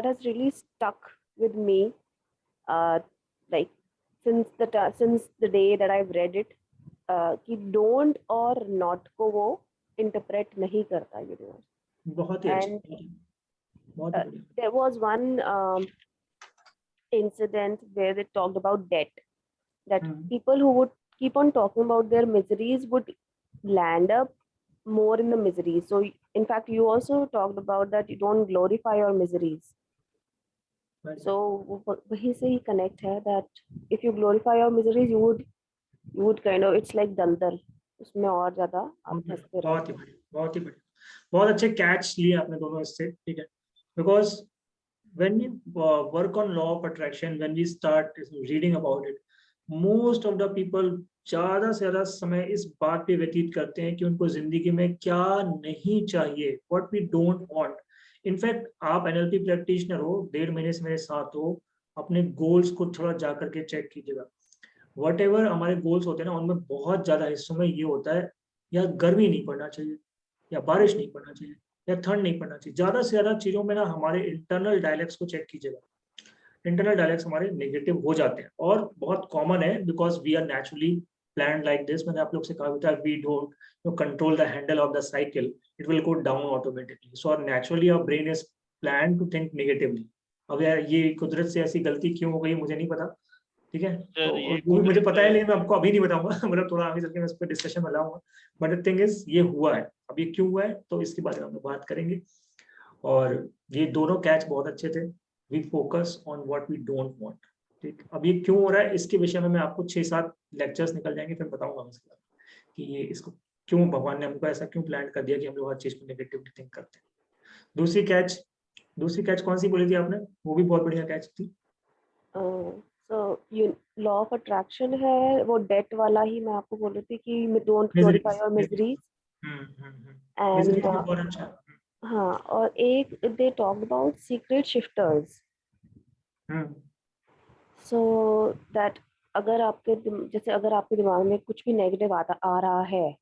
has really stuck with me, like since the day that I've read it, कि don't और not को वो interpret नहीं करता universe. बहुत ही अच्छा, And बहुत ही बढ़िया। there was one incident where they talked about debt, that people who would keep on talking about their miseries would land up more in the miseries. So in fact, you also talked about that you don't glorify your miseries. So वहीं से ही connect है that if you glorify your miseries, you would kind of, it's like दलदल, उसमें और ज्यादा आप फंसते रहो। बहुत ही बढ़िया, बहुत ही बढ़िया, बहुत अच्छे कैच लिए आपने दोनों इससे, ठीक है। Because when we work on law of attraction, when we start reading about it, most of the people ज्यादा से ज्यादा समय इस बात पे व्यतीत करते हैं कि उनको जिंदगी में क्या नहीं चाहिए, what we don't want. In fact आप NLP प्रैक्टिशनर हो, 1.5 महीने से मेरे साथ हो, अपने गोल्स को थोड़ा जा करके चेक कीजिएगा। वट एवर हमारे गोल्स होते हैं ना, उनमें बहुत ज्यादा हिस्सों में ये होता है, या गर्मी नहीं पड़ना चाहिए, या बारिश नहीं पड़ना चाहिए, या ठंड नहीं पड़ना चाहिए। ज्यादा से ज्यादा चीजों में ना हमारे इंटरनल डायलॉग्स को चेक कीजिएगा। इंटरनल डायलॉग्स हमारे नेगेटिव हो जाते हैं और बहुत कॉमन है, because we are naturally plan like this. मैंने आप लोग से कहा था, we don't control the handle of the cycle, it will go down automatically. So naturally our brain is plan to think negatively. अब यार ये कुदरत से ऐसी गलती क्यों हो गई मुझे नहीं पता, ठीक है, तो वो भी मुझे पता है, लेकिन मैं आपको अभी नहीं बताऊंगा मतलब थोड़ा आगे चल के मैं इस पर डिस्कशन में लाऊंगा। बट द थिंग इज ये हुआ है, अब ये क्यों हुआ है तो इसके बारे में हम बात करेंगे। और ये दोनों कैच बहुत अच्छे थे, we focus on what we don't want, ठीक। अब ये क्यों हो रहा है इसके विषय में मैं आपको 6-7 लेक्चर्स निकल जाएंगे, फिर बताऊंगा मैं इसके बारे कि ये इसको क्यों भगवान ने हमको ऐसा क्यों प्लान कर दिया कि हम लोग हर चीज को नेगेटिवली थिंक करते हैं। दूसरी कैच कौन सी बोली थी आपने, वो भी बहुत बढ़िया कैच थी। So law of attraction है, वो debt वाला ही मैं आपको बोल रही थी कि don't glorify your miseries. Miseries भी बहुत अच्छा है। हाँ, और एक they talked about secret shifters. So that अगर आपके जैसे अगर आपके दिमाग में कुछ भी नेगेटिव आ रहा है,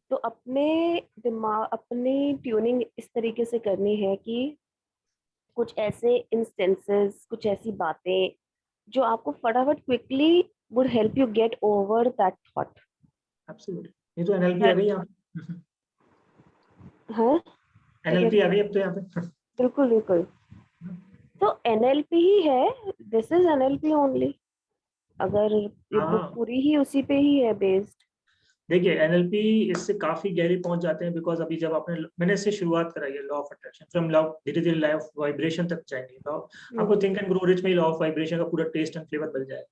तो अपनी ट्यूनिंग इस तरीके से करनी है कि कुछ ऐसे इंस्टेंसेस, कुछ ऐसी बातें जो आपको फटाफट quickly would help you get over that thought. Absolutely. ये तो NLP आ गई यहाँ पे। हाँ, NLP आ गई अब तो यहाँ पे। बिल्कुल बिल्कुल, तो NLP ही है, this is NLP only. अगर ये बुक पूरी ही उसी पे ही है बेस्ड। देखिए NLP इससे काफी गहरी पहुंच जाते हैं, बिकॉज अभी जब मैंने इससे शुरुआत कराई है, law of attraction from love, धीरे धीरे लॉ ऑफ वाइब्रेशन तक जाएंगे। आपको थिंक एंड ग्रो रिच में लॉ ऑफ वाइब्रेशन का पूरा टेस्ट एंड फ्लेवर मिल जाएगा,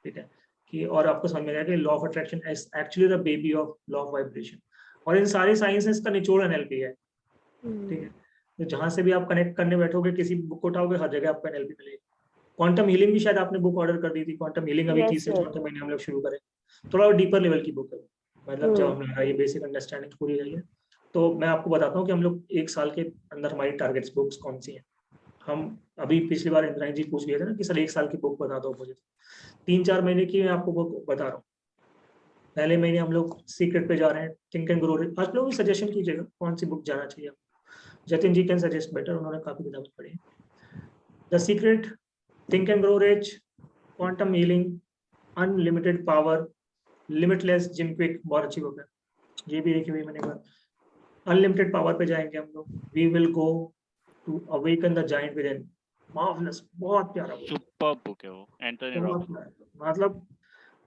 ठीक है, कि और आपको समझ में आएगा कि law of attraction is actually the baby of law of vibration. और इन सारी साइंसेस का निचोड़ NLP है, ठीक है। तो जहां से भी आप कनेक्ट करने बैठोगे, किसी बुक को उठाओगे, हर जगह आपको NLP मिलेगी। क्वांटम हीलिंग भी शायद आपने बुक ऑर्डर कर दी थी, क्वांटम हीलिंग अभी Yes, 3 से sir. 4 महीने हम लोग शुरू करें, थोड़ा डीपर लेवल की बुक है, मतलब जब हम्म। हमारा ये बेसिक अंडरस्टैंडिंग पूरी रही है तो मैं आपको बताता हूँ कि हम लोग 1 साल के अंदर हमारी टारगेट्स बुक्स कौन सी हैं। हम अभी पिछली बार इंद्राणी जी पूछ गए थे ना कि सर 1 साल की बुक बता दो मुझे, 3-4 महीने की मैं आपको बुक बता रहा हूँ। पहले महीने हम लोग सीक्रेट पे जा रहे हैं, थिंक एंड ग्रो रिच। आप लोग भी सजेशन कीजिएगा कौन सी बुक जाना चाहिए। जतिन जी कैन सजेस्ट बेटर, उन्होंने काफी किताबें पढ़ी। The secret, think and grow rich, quantum healing, unlimited power, limitless, gym quick, बहुत अच्छी बुक है, ये भी देखी हुई मैंने बार। अनलिमिटेड पावर पे जाएंगे हम लोग, we will go to awaken the giant within, marvellous, बहुत प्यारा बुक, सुपर बुक है वो, एंथनी बहुत रॉबिन्स। प्यारा, मतलब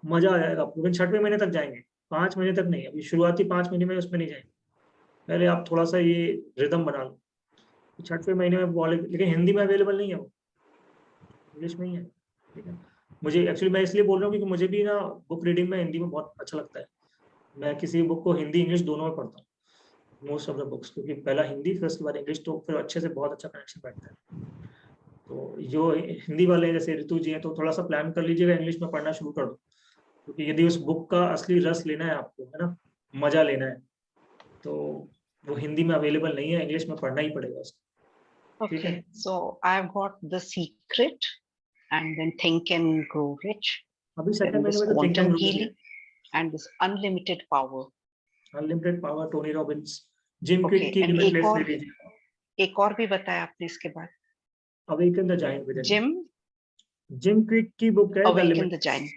मजा आ जाएगा आपको। लेकिन 6वें महीने तक जाएंगे, 5 महीने तक नहीं, अभी शुरुआती 5 महीने में उसमें नहीं जाएंगे, पहले आप थोड़ा सा ये रिदम बना लो। 6वें महीने में लेकिन हिंदी में अवेलेबल नहीं है वो, इंग्लिश में ही है, ठीक है। मुझे एक्चुअली मैं इसलिए बोल रहा हूँ क्योंकि मुझे भी ना बुक रीडिंग में हिंदी में बहुत अच्छा लगता है। मैं किसी बुक को हिंदी इंग्लिश दोनों में पढ़ता हूँ, मोस्ट ऑफ द बुक्स, क्योंकि पहला हिंदी फिर उसके बाद इंग्लिश, तो फिर अच्छे से बहुत अच्छा कनेक्शन बैठता है। तो जो हिंदी वाले हैं जैसे ऋतु जी हैं, तो थोड़ा सा प्लान कर लीजिएगा, इंग्लिश में पढ़ना शुरू कर दो, क्योंकि यदि उस बुक का असली रस लेना है आपको, है ना, मजा लेना है, तो वो हिंदी में अवेलेबल नहीं है, इंग्लिश में पढ़ना ही पड़ेगा उसको। ठीक है। Okay, so I've got The Secret and then Think and Grow Rich, अभी then सेकंड this महीने में तो think and Quantum grow Healing and this Unlimited Power. Unlimited power, Tony Robbins, gym Okay, quick की and लिमिटलेस ले लीजिए, एक और भी बताया आपने इसके बाद, awaken the giant with in. Jim, gym quick की बुक है the Awaken limit, the Giant.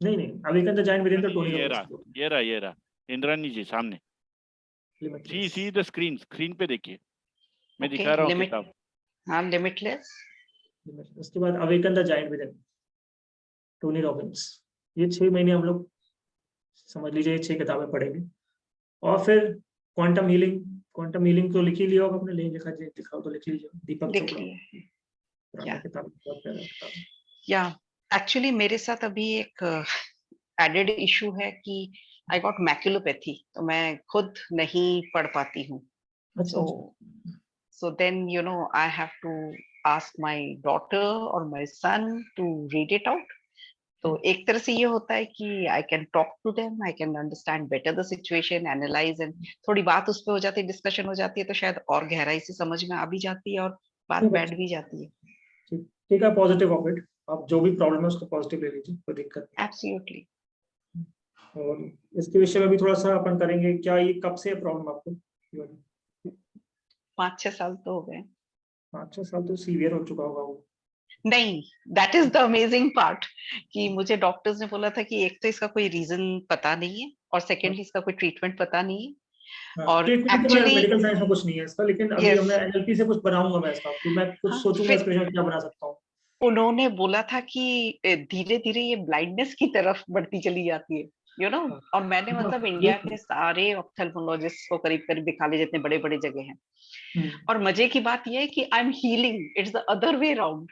नहीं awaken the giant with in तो टोनी ये रॉबिन्स रहा, की बुक ये रहा, ये रहा, इंद्राणी जी सामने, सी लिमिटलेस। सी द स्क्रीन पे देखिए, मैं Okay, दिखा रहा हूँ limit, किताब। हाँ, Limitless. उसके बाद awaken the giant with in, Tony Robbins. ये 6 महीने हम लोग समझ लीजिए 6 किताबें पढ़ेंगे, और फिर क्वांटम हीलिंग तो लिख ही लिया होगा आपने, ले लिखा दिखाओ तो लिख लीजिए, दीपक लिख चोपड़ा, लिए. पुराना Yeah. किताब, बहुत प्यारा किताब है। या एक्चुअली मेरे साथ अभी एक एडेड इशू है कि आई गॉट मैक्युलोपैथी, तो मैं खुद नहीं पढ़ पाती हूँ. अच्छा, So then, you know, I have to ask my daughter or my son to read it out. तो एक तरह से ये होता है कि I can talk to them, I can understand better the situation, analyze, and थोड़ी बात उस पे हो जाती है, डिस्कशन हो जाती है, तो शायद और गहराई से समझ में आ भी जाती है और बात बैठ भी जाती है. ठीक है, पॉजिटिव ऑफ इट, आप जो भी प्रॉब्लम है उसको पॉजिटिव ले लीजिए, कोई दिक्कत नहीं। Absolutely. और इसके विषय में भी थोड़ा सा अपन करेंगे, क्या ये कब से प्रॉब्लम आपको? 5-6 साल तो हो गए. 5-6 साल तो सीवियर हो चुका होगा वो। नहीं, that is the amazing part कि मुझे डॉक्टर्स ने बोला था कि एक तो इसका कोई रीजन पता नहीं है और सेकेंडली इसका कोई ट्रीटमेंट पता नहीं है. और एक्चुअली एक्चुअली मेडिकल साइंस में कुछ नहीं है इसका, लेकिन अभी Yes. हमने एनएलपी से कुछ बनाऊंगा मैं इसका, तो मैं कुछ हाँ, सोचूंगा इस फिर पेशेंट क्या बना सकता हूँ। उन्होंने बोला था कि धीरे धीरे ये ब्लाइंडनेस की तरफ बढ़ती चली जाती है, यू नो. और मैंने मतलब इंडिया के सारे ऑप्थेल्मोलॉजिस्ट को करीब करीब दिखा लिए जितने बड़े बड़े जगह हैं. और मजे की बात ये है कि I am healing, it's the other way round.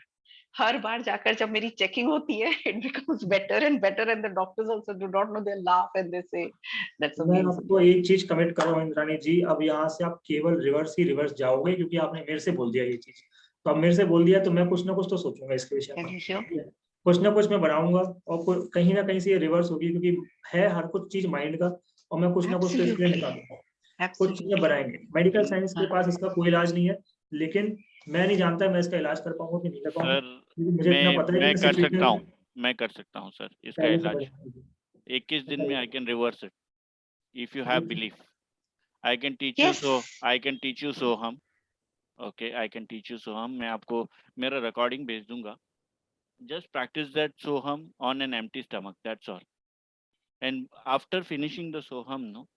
हर बार जाकर जब मेरी चेकिंग होती है, it becomes better and the doctors also do not know, they laugh and they say that's मैं अमेजिंग. आपको एक चीज कमिट कर रहा हूँ इंद्राणी जी, अब यहाँ से आप केवल रिवर्स जाओगे, क्योंकि आपने मेरे से बोल दिया ये चीज, तो अब मेरे से बोल दिया तो मैं कुछ ना कुछ तो सोचूंगा इसके विषय कैन में, यू श्योर? कुछ ना कुछ मैं बनाऊंगा, और कहीं ना कहीं से ये रिवर्स होगी, क्योंकि है हर कुछ चीज माइंड का, और मैं कुछ ना कुछ तो इसके लिए निकालूंगा, कुछ चीजें बनाएंगे। मेडिकल साइंस के पास इसका कोई इलाज नहीं है, लेकिन मैं नहीं जानता मैं इसका इलाज कर पाऊंगा कि नहीं कर पाऊंगा, सर मुझे इतना पता है कि मैं कर situation सकता हूँ, में मैं कर सकता हूँ सर इसका पहले से इलाज, परेशान 21 दिन में I can reverse it if you have belief. I can teach Yes. You Soham. Okay, I can teach you Soham. मैं आपको मेरा रिकॉर्डिंग भेज दूंगा. Just practice that Soham on an empty stomach, that's all. And after finishing the Soham, no,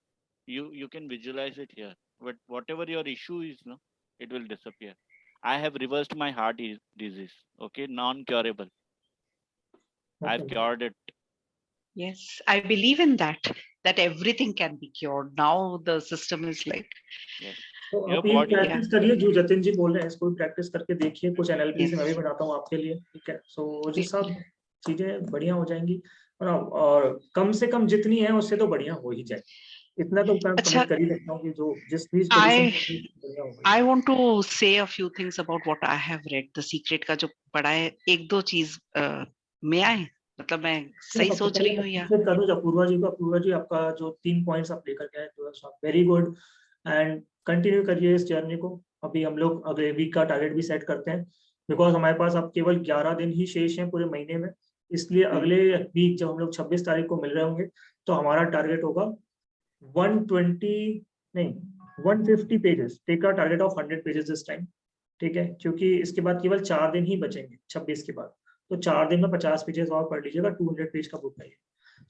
you can visualize it here, but whatever your issue is, no, it will disappear. I have reversed my heart disease, okay, non-curable. I've cured it. Yes, I believe in that everything can be cured. Now the system is like, Yes, तो your आप ये body, प्रैक्टिस करिए जो जतिन जी बोल रहे हैं, इसको प्रैक्टिस करके देखिए, कुछ एनएलपी से Yes. मैं भी बनाता हूँ आपके लिए, ठीक है। सो जी सब चीजें बढ़िया हो जाएंगी, और कम से कम जितनी है उससे तो बढ़िया हो ही जाएगी। इतना तो मैं अच्छा, कमिट कर ही सकता हूँ कि जो जिस भी पोजीशन पे बढ़िया होगा। I want to say a few things about what I have read. The Secret का जो पढ़ा है, एक दो चीज में आए, मतलब मैं सही सबसे सोच पहले रही मैं हूँ या appreciate करूँ जब अपूर्वा जी को। अपूर्वा जी आपका जो 3 पॉइंट्स आप लेकर के आए, वेरी गुड एंड कंटिन्यू करिए इस जर्नी को। अभी हम लोग अगले वीक का टारगेट भी सेट करते हैं, बिकॉज हमारे पास अब केवल 11 दिन ही शेष हैं पूरे महीने में। इसलिए अगले वीक जब हम लोग 26 तारीख को मिल रहे होंगे तो हमारा टारगेट होगा 120 नहीं 150 pages. Take a target of 100 pages this time, ठीक है, क्योंकि इसके बाद केवल 4 दिन ही बचेंगे 26 के बाद। तो 4 दिन में 50 पेजेस और पढ़ लीजिएगा, 200 पेज का बुक है ये।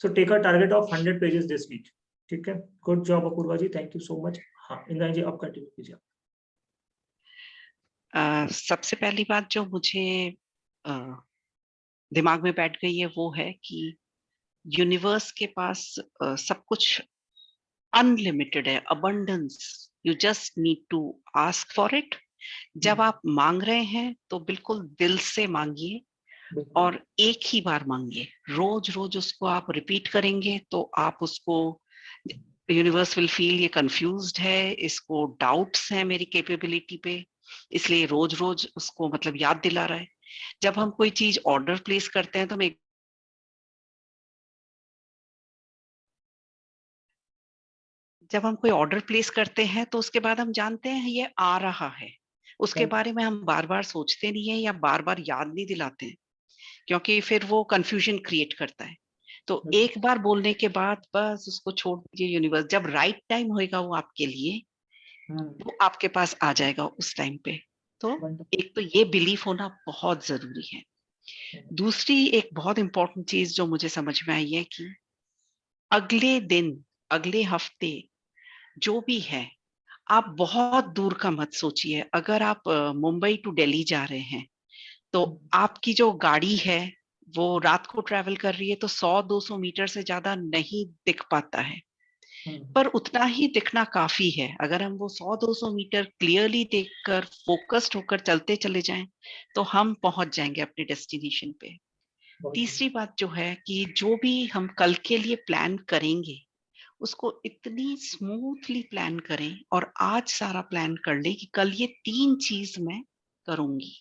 So take a target of 100 pages this week, ठीक है। Good job Apoorva ji, thank you so much. हाँ इंद्राणी जी आप कंटिन्यू कीजिए। सबसे पहली बात जो मुझे दिमाग में बैठ गई है वो है कि यूनिवर्स के पास सब कुछ अनलिमिटेड है, abundance. You just need to ask for it. जब आप मांग रहे हैं तो बिल्कुल दिल से मांगिए और एक ही बार मांगिए। रोज रोज उसको आप रिपीट करेंगे तो आप उसको, यूनिवर्स विल फील ये कंफ्यूज्ड है, इसको डाउट्स हैं मेरी कैपेबिलिटी पे, इसलिए रोज रोज उसको मतलब याद दिला रहा है। जब हम कोई चीज ऑर्डर प्लेस करते हैं तो हम जब हम कोई ऑर्डर प्लेस करते हैं तो उसके बाद हम जानते हैं ये आ रहा है, उसके बारे में हम बार बार सोचते नहीं है या बार बार याद नहीं दिलाते हैं, क्योंकि फिर वो कंफ्यूजन क्रिएट करता है। तो एक बार बोलने के बाद बस उसको छोड़ दीजिए। यूनिवर्स जब राइट टाइम होएगा वो आपके लिए, वो आपके पास आ जाएगा उस टाइम पे। तो एक तो ये बिलीफ होना बहुत जरूरी है। दूसरी एक बहुत इंपॉर्टेंट चीज जो मुझे समझ में आई है कि अगले दिन, अगले हफ्ते जो भी है, आप बहुत दूर का मत सोचिए। अगर आप मुंबई टू दिल्ली जा रहे हैं तो आपकी जो गाड़ी है वो रात को ट्रैवल कर रही है तो 100-200 मीटर से ज्यादा नहीं दिख पाता है, पर उतना ही दिखना काफी है। अगर हम वो 100-200 मीटर क्लियरली देखकर फोकस्ड होकर चलते चले जाएं तो हम पहुंच जाएंगे अपने डेस्टिनेशन पे। तीसरी बात जो है कि जो भी हम कल के लिए प्लान करेंगे उसको इतनी स्मूथली प्लान करें और आज सारा प्लान कर लें कि कल ये 3 चीज मैं करूंगी।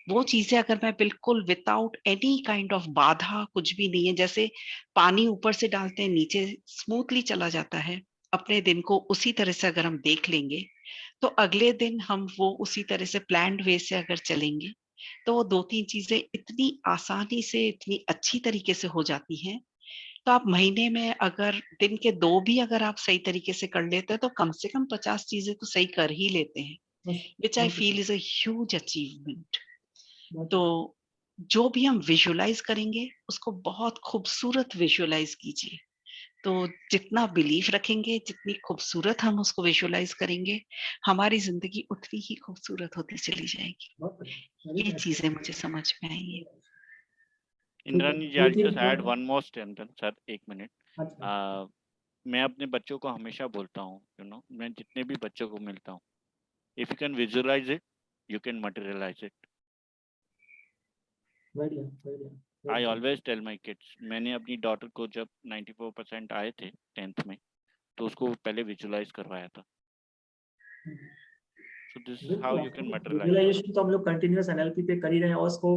वो चीजें अगर मैं बिल्कुल विदाउट एनी काइंड ऑफ बाधा, कुछ भी नहीं है, जैसे पानी ऊपर से डालते हैं नीचे स्मूथली चला जाता है, अपने दिन को उसी तरह से अगर हम देख लेंगे तो अगले दिन हम वो उसी तरह से प्लान्ड वे से अगर चलेंगे तो वो 2-3 चीजें इतनी आसानी से, इतनी अच्छी तरीके से हो जाती हैं। तो आप महीने में अगर दिन के 2 भी अगर आप सही तरीके से कर लेते हैं तो कम से कम 50 चीजें तो सही कर ही लेते हैं, which I feel is a huge achievement. तो जो भी हम विजुअलाइज करेंगे उसको बहुत खूबसूरत विजुअलाइज कीजिए। तो जितना बिलीफ रखेंगे, जितनी खूबसूरत हम उसको विजुअलाइज करेंगे, हमारी जिंदगी उतनी ही खूबसूरत होती चली जाएगी। ये चीजें मुझे समझ में आई है। इंद्रानी जी, I'll just add one more sentence, sir, 1 minute. मैं अपने बच्चों को हमेशा बोलता हूँ, मैं जितने भी बच्चों को मिलता हूँ, if you can visualise it, you can materialise it. I always tell my kids, मैंने अपनी डॉटर को जब 94% आए थे 10th में तो उसको पहले विजुअलाइज करवाया था। So this is how you can materialise. Visualisation तो हम लोग कंटिन्यूअस एनएलपी पे कर ही रहे हैं और उसको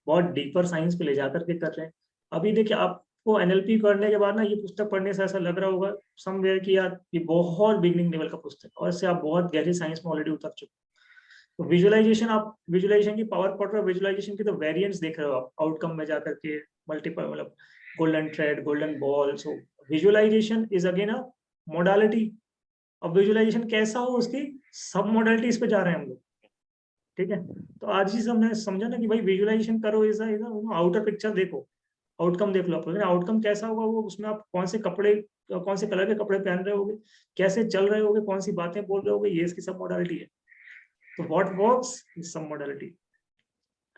बहुत डीपर साइंस पे ले जाकर के कर रहे हैं। अभी देखिए आपको एनएलपी करने के बाद ना ये पुस्तक पढ़ने से ऐसा लग रहा होगा समवेयर कि यार ये बहुत बिगिनिंग लेवल का पुस्तक है और इससे आप बहुत गहरी साइंस में ऑलरेडी उतर चुके हैं। तो विजुअलाइजेशन, आप विजुअलाइजेशन की पावर पढ़ रहे हो, विजुअलाइजेशन की तो वेरिएंट्स देख रहे हो आप आउटकम में जाकर के, मल्टीपल मतलब golden thread, golden ball. So visualisation is again a modality. अब विजुअलाइजेशन कैसा हो उसकी सब मोडालिटीज पे जा रहे हैं हम लोग, ठीक है। तो आज ही हमने समझा ना कि भाई विजुअलाइजेशन करो, ऐसा आउटर पिक्चर देखो, आउटकम देख लो आप, लेकिन आउटकम कैसा होगा वो उसमें आप कौन से कपड़े, कौन से कलर के कपड़े पहन रहे होगे, कैसे चल रहे होगे, कौन सी बातें बोल रहे होगे, ये इसकी सब मॉडलिटी है। तो व्हाट वर्क्स इज सब मॉडलिटी।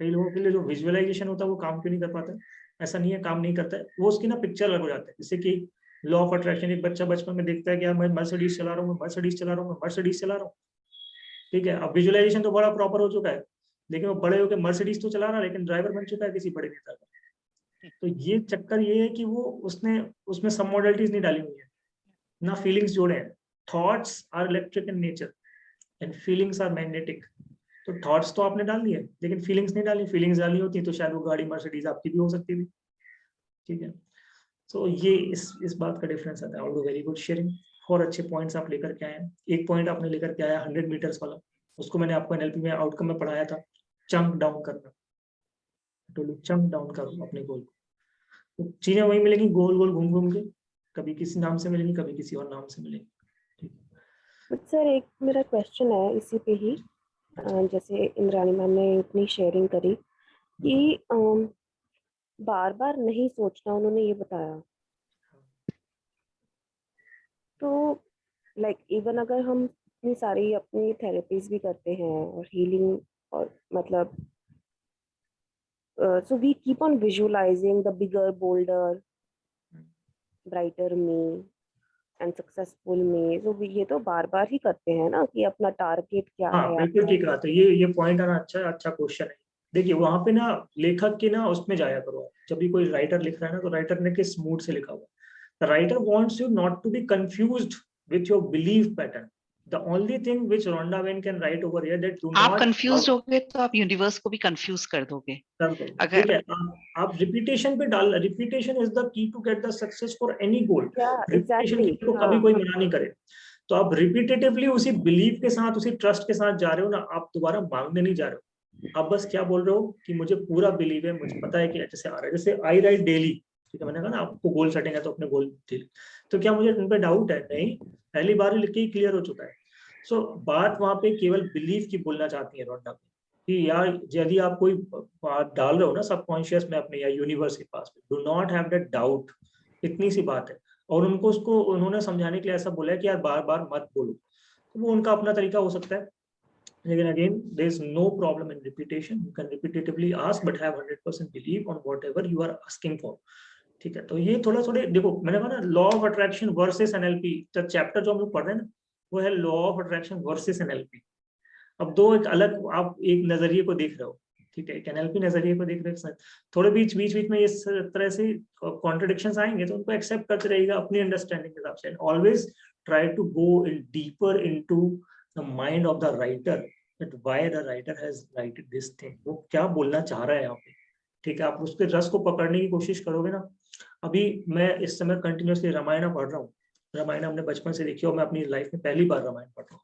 कई लोगों के लिए जो विजुअलाइजेशन होता है वो काम क्यों नहीं कर पाता है? ऐसा नहीं है काम नहीं करता है, वो उसकी ना पिक्चर अलग हो जाता है। जैसे कि लॉ ऑफ अट्रैक्शन, एक बच्चा बचपन में देखता है कि यार मैं मर्सिडीज चला रहा हूँ, मैं मर्सिडीज चला रहा हूँ, मैं मर्सिडीज चला रहा हूँ, ठीक है। अब विजुअलाइजेशन तो बड़ा प्रॉपर हो चुका है, लेकिन वो बड़े होकर मर्सिडीज तो चला रहा है लेकिन ड्राइवर बन चुका है किसी बड़े नेता का। तो ये चक्कर ये है कि वो उसने उसमें सब मॉडलिटीज नहीं डाली हुई है। ना फीलिंग्स जोड़े हैं। Thoughts are electric in nature and feelings are magnetic. तो थॉट्स तो आपने डाल दिए लेकिन फीलिंग्स नहीं डाली। फीलिंग्स डाली होती तो शायद वो गाड़ी मर्सिडीज आपकी भी हो सकती थी, ठीक है। तो ये इस बात का डिफरेंस आता है। All do very good sharing, और अच्छे पॉइंट्स आप लेकर के आए हैं। एक पॉइंट आपने लेकर के आया 100 मीटर्स वाला, उसको मैंने आपको एनएलपी में आउटकम में पढ़ाया था, चंक डाउन करना। तो चंक डाउन करो अपने गोल को, तो चीजें वही मिलेंगी गोल गोल घूम घूम के, कभी किसी नाम से मिलेंगी कभी किसी और नाम से मिलेंगी। बट सर एक मेरा क्वेश्चन है इसी पे ही, जैसे इंद्राणी मैम ने इतनी शेयरिंग करी कि बार बार नहीं सोचना उन्होंने ये बताया, तो लाइक इवन अगर हम इतनी सारी अपनी थेरेपीज भी करते हैं और हीलिंग और मतलब so we keep on visualizing the bigger, bolder, brighter me and successful me. So ये तो बार बार ही करते हैं ना कि अपना टारगेट क्या हाँ है बिल्कुल आपका। ठीक बात है। ये पॉइंट आना अच्छा क्वेश्चन है। देखिए वहां पे ना लेखक के ना उसमें जाया करो आप। जब भी कोई राइटर लिख रहा है ना, तो राइटर ने किस मूड से लिखा हुआ। Writer wants you not to be confused with your belief pattern. The only thing which Rhonda when can write over here that do आप नॉट कंफ्यूज हो गए तो आप यूनिवर्स को भी कंफ्यूज कर दोगे। कर दो, अगर ठीक है। आप रिपीटेशन पे डाल, repetition is the key to get the success for any goal. Yeah, repetition exactly. को कभी कोई मना नहीं करे। तो आप रिपीटेटिवली उसी बिलीव के साथ, उसी ट्रस्ट के साथ जा रहे हो ना, आप दोबारा मांगने नहीं जा रहे हो। आप बस क्या बोल रहे हो कि मुझे पूरा बिलीव है, मुझे पता है कि जैसे आ रहा है, जैसे आई राइट डेली, ठीक है। मैंने कहा ना आपको गोल सेटिंग है तो अपने गोल डेली, तो क्या मुझे इन पे डाउट है? नहीं, पहली बार लिख के ही क्लियर हो चुका है। सो बात वहां पे केवल बिलीव की बोलना चाहती है रोंडा कि यार यदि आप कोई बात डाल रहे हो ना सबकॉन्शियस में अपने या यूनिवर्स के पास, do not have that doubt. इतनी सी बात है। और उनको उसको उन्होंने समझाने के लिए ऐसा बोला है कि यार बार बार मत बोलो। तो वो उनका अपना तरीका हो सकता है, लेकिन again there is no problem in repetition. You can repetitively ask but have 100% believe on whatever you are asking for, ठीक है। तो ये थोड़ा थोड़े देखो, मैंने कहा ना law of attraction versus NLP, chapter जो हम लोग पढ़ रहे हैं ना, वो है law of attraction versus NLP. अब दो एक अलग आप एक नजरिए को देख रहे हो, ठीक है। एक एनएलपी नजरिए को देख रहे हो। थोड़े बीच में इस तरह से कॉन्ट्रडिक्शंस आएंगे तो उनको एक्सेप्ट करते रहेगा अपनी अंडरस्टैंडिंग के हिसाब से। Always try to go in deeper into the mind of the writer, that why the writer has writed this thing. वो क्या बोलना चाह रहा है यहाँ पे, ठीक है। आप उसके रस को पकड़ने की कोशिश करोगे ना। अभी मैं इस समय कंटिन्यूसली रामायण पढ़ रहा हूँ। रामायण हमने बचपन से देखी और मैं अपनी लाइफ में पहली बार रामायण पढ़ रहा हूँ,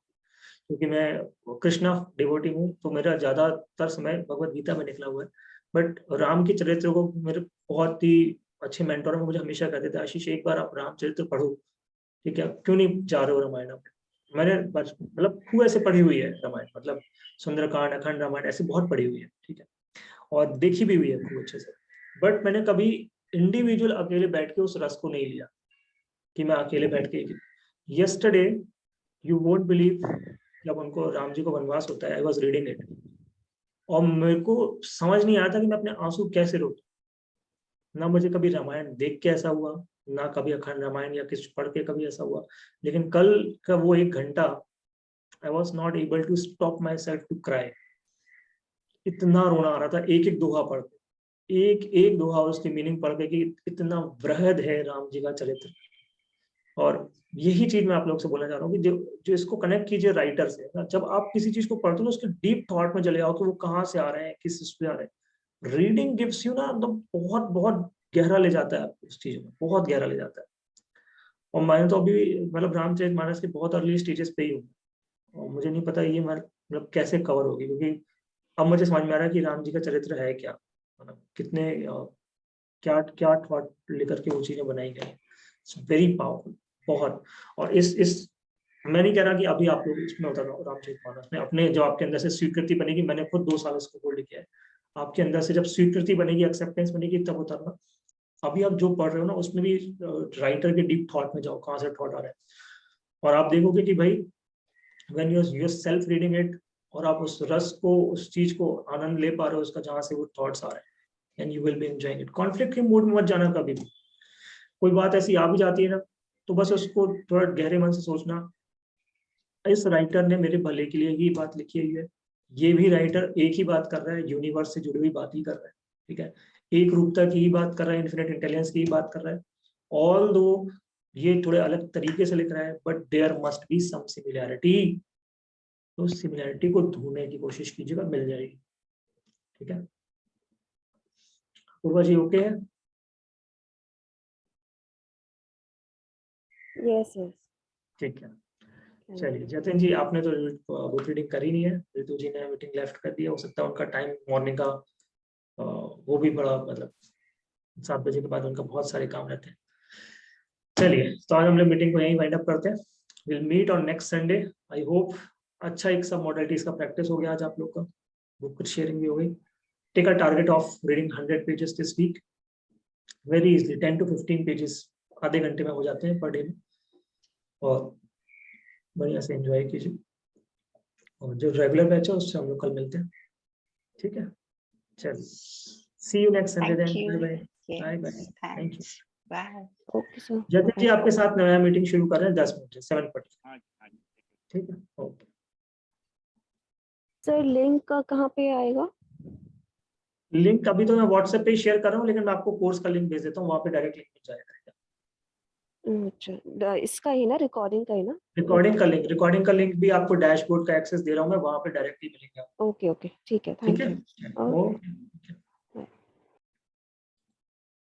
क्योंकि मैं कृष्णा डिवोटी हूँ, तो मेरा ज्यादातर समय भगवत गीता में निकला हुआ है। बट राम के चरित्र को मेरे बहुत ही अच्छे मेंटोर मुझे हमेशा कहते थे, आशीष एक बार आप रामचरित्र पढ़ो, ठीक है, क्यों नहीं जा रहे हो रामायण में। मैंने मतलब खूब ऐसे पढ़ी हुई है रामायण, मतलब सुंदरकांड, अखंड रामायण ऐसे बहुत पढ़ी हुई है, ठीक है, और देखी भी हुई है खूब अच्छे से। बट मैंने कभी इंडिविजुअल अकेले बैठ के उस रस को नहीं लिया कि मैं अकेले बैठ के। यस्टरडे यू वोंट बिलीव, जब उनको राम जी को वनवास होता है, आई वॉज रीडिंग इट, और मेरे को समझ नहीं आया था कि मैं अपने आंसू कैसे रोकूं। ना मुझे कभी रामायण देख के ऐसा हुआ, ना कभी अखंड रामायण या किस पढ़ के कभी ऐसा हुआ। लेकिन कल का वो 1 घंटा, I was not able to stop myself to cry. इतना रोना आ रहा था एक एक दोहा पढ़ के, एक एक दोहा उसकी मीनिंग पढ़ के कि इतना वृहद है राम जी का चरित्र। और यही चीज मैं आप लोग से बोलना चाह रहा हूँ कि जो इसको कनेक्ट कीजिए राइटर से ना। जब आप किसी चीज को पढ़ते हो तो उसके डीप थॉट में चले जाओ कि वो कहाँ से आ रहे हैं, किस चीज पे आ रहे हैं। रीडिंग गिव्स यू ना एकदम बहुत बहुत गहरा ले जाता है आपको उस चीज में, बहुत गहरा ले जाता है। और मैंने तो अभी मतलब रामचरितमानस के बहुत अर्ली स्टेजेस पे ही हूँ, और मुझे नहीं पता ये मतलब कैसे कवर होगी, क्योंकि अब मुझे समझ में आ रहा है कि राम जी का चरित्र है क्या, मतलब कितने क्या क्या थॉट लेकर के वो चीजें बनाई गई। इट्स वेरी पावरफुल, बहुत। और इस मैं नहीं कह रहा कि अभी आप लोग इसमें उतर रहो रामचरितमानस में, अपने जो आपके अंदर से स्वीकृति बनेगी, मैंने खुद 2 साल इसको होल्ड किया है, आपके अंदर से जब स्वीकृति बनेगी, एक्सेप्टेंस बनेगी, तब उतरना। अभी आप जो पढ़ रहे हो ना उसमें भी राइटर के डीप थॉट में जाओ, कहाँ से थॉट आ रहा है, और आप देखोगे कि भाई when you self reading it, और आप उस रस को, उस चीज को आनंद ले पा रहे हो उसका, जहाँ से वो थॉट्स आ रहे हैं, and you will B enjoying it. Conflict के मूड में मत जाना कभी भी। कोई बात ऐसी आ भी जाती है ना, तो बस उसको थोड़ा गहरे मन से सोचना, इस राइटर ने मेरे भले के लिए ही बात लिखी हुई है। ये भी राइटर एक ही बात कर रहा है, यूनिवर्स से जुड़ी हुई बात ही कर रहा है, ठीक है, एक रूपता की ही बात कर रहा है, इन्फिनिट इंटेलिजेंस की ही बात कर रहा है। ऑल दो ये थोड़े अलग तरीके से लिख रहा है, but there must be some similarity. तो सिमिलैरिटी को ढूंढने की कोशिश कीजिएगा, मिल जाएगी। ठीक है, पूर्वा जी ओके है? Yes, yes. ठीक है, Thank चलिए you. जतिन जी, आपने तो बुक रीडिंग करी नहीं है, रितु जी ने मीटिंग लेफ्ट कर दिया, हो सकता है उनका टाइम मॉर्निंग का वो भी बड़ा, मतलब 7 बजे के बाद उनका बहुत सारे काम रहते हैं। चलिए, तो आज हम लोग मीटिंग को यहीं वाइंड अप करते हैं। Will meet on next Sunday. I hope अच्छा एक सब मॉडलिटीज का प्रैक्टिस हो गया आज आप लोग का, बुक शेयरिंग भी हो गई। Take a target of reading 100 pages this week, very easily 10 to 15 pages आधे घंटे में हो जाते हैं पर डे में, और बढ़िया से एंजॉय कीजिए। और जो रेगुलर बैच है उससे हम लोग कल मिलते हैं। ठीक है, चलिए, see you next Sunday Thank then. you. Bye bye, bye Yes, bye, thank you. thanks. Bye. Okay, sir. Jatin ji आपके साथ नया मीटिंग शुरू कर रहे हैं 10 मिनट से 7:40। हाँ हाँ जी। ठीक है, ओके। Sir, link का कहाँ पे आएगा? लिंक अभी तो मैं व्हाट्सएप पे ही शेयर कर रहा हूँ, लेकिन मैं आपको कोर्स का लिंक भेज देता हूँ, वहाँ पे डायरेक्ट लिंक मिल जाएगा। अच्छा, इसका ही ना, रिकॉर्डिंग का ही ना? रिकॉर्डिंग का लिंक भी आपको डैशबोर्ड का एक्सेस दे रहा हूँ मैं, वहाँ पे डायरेक्टली मिलेगा। ओके ओके, ठीक है, ठीक थैंक है, यू। ओके। ओके।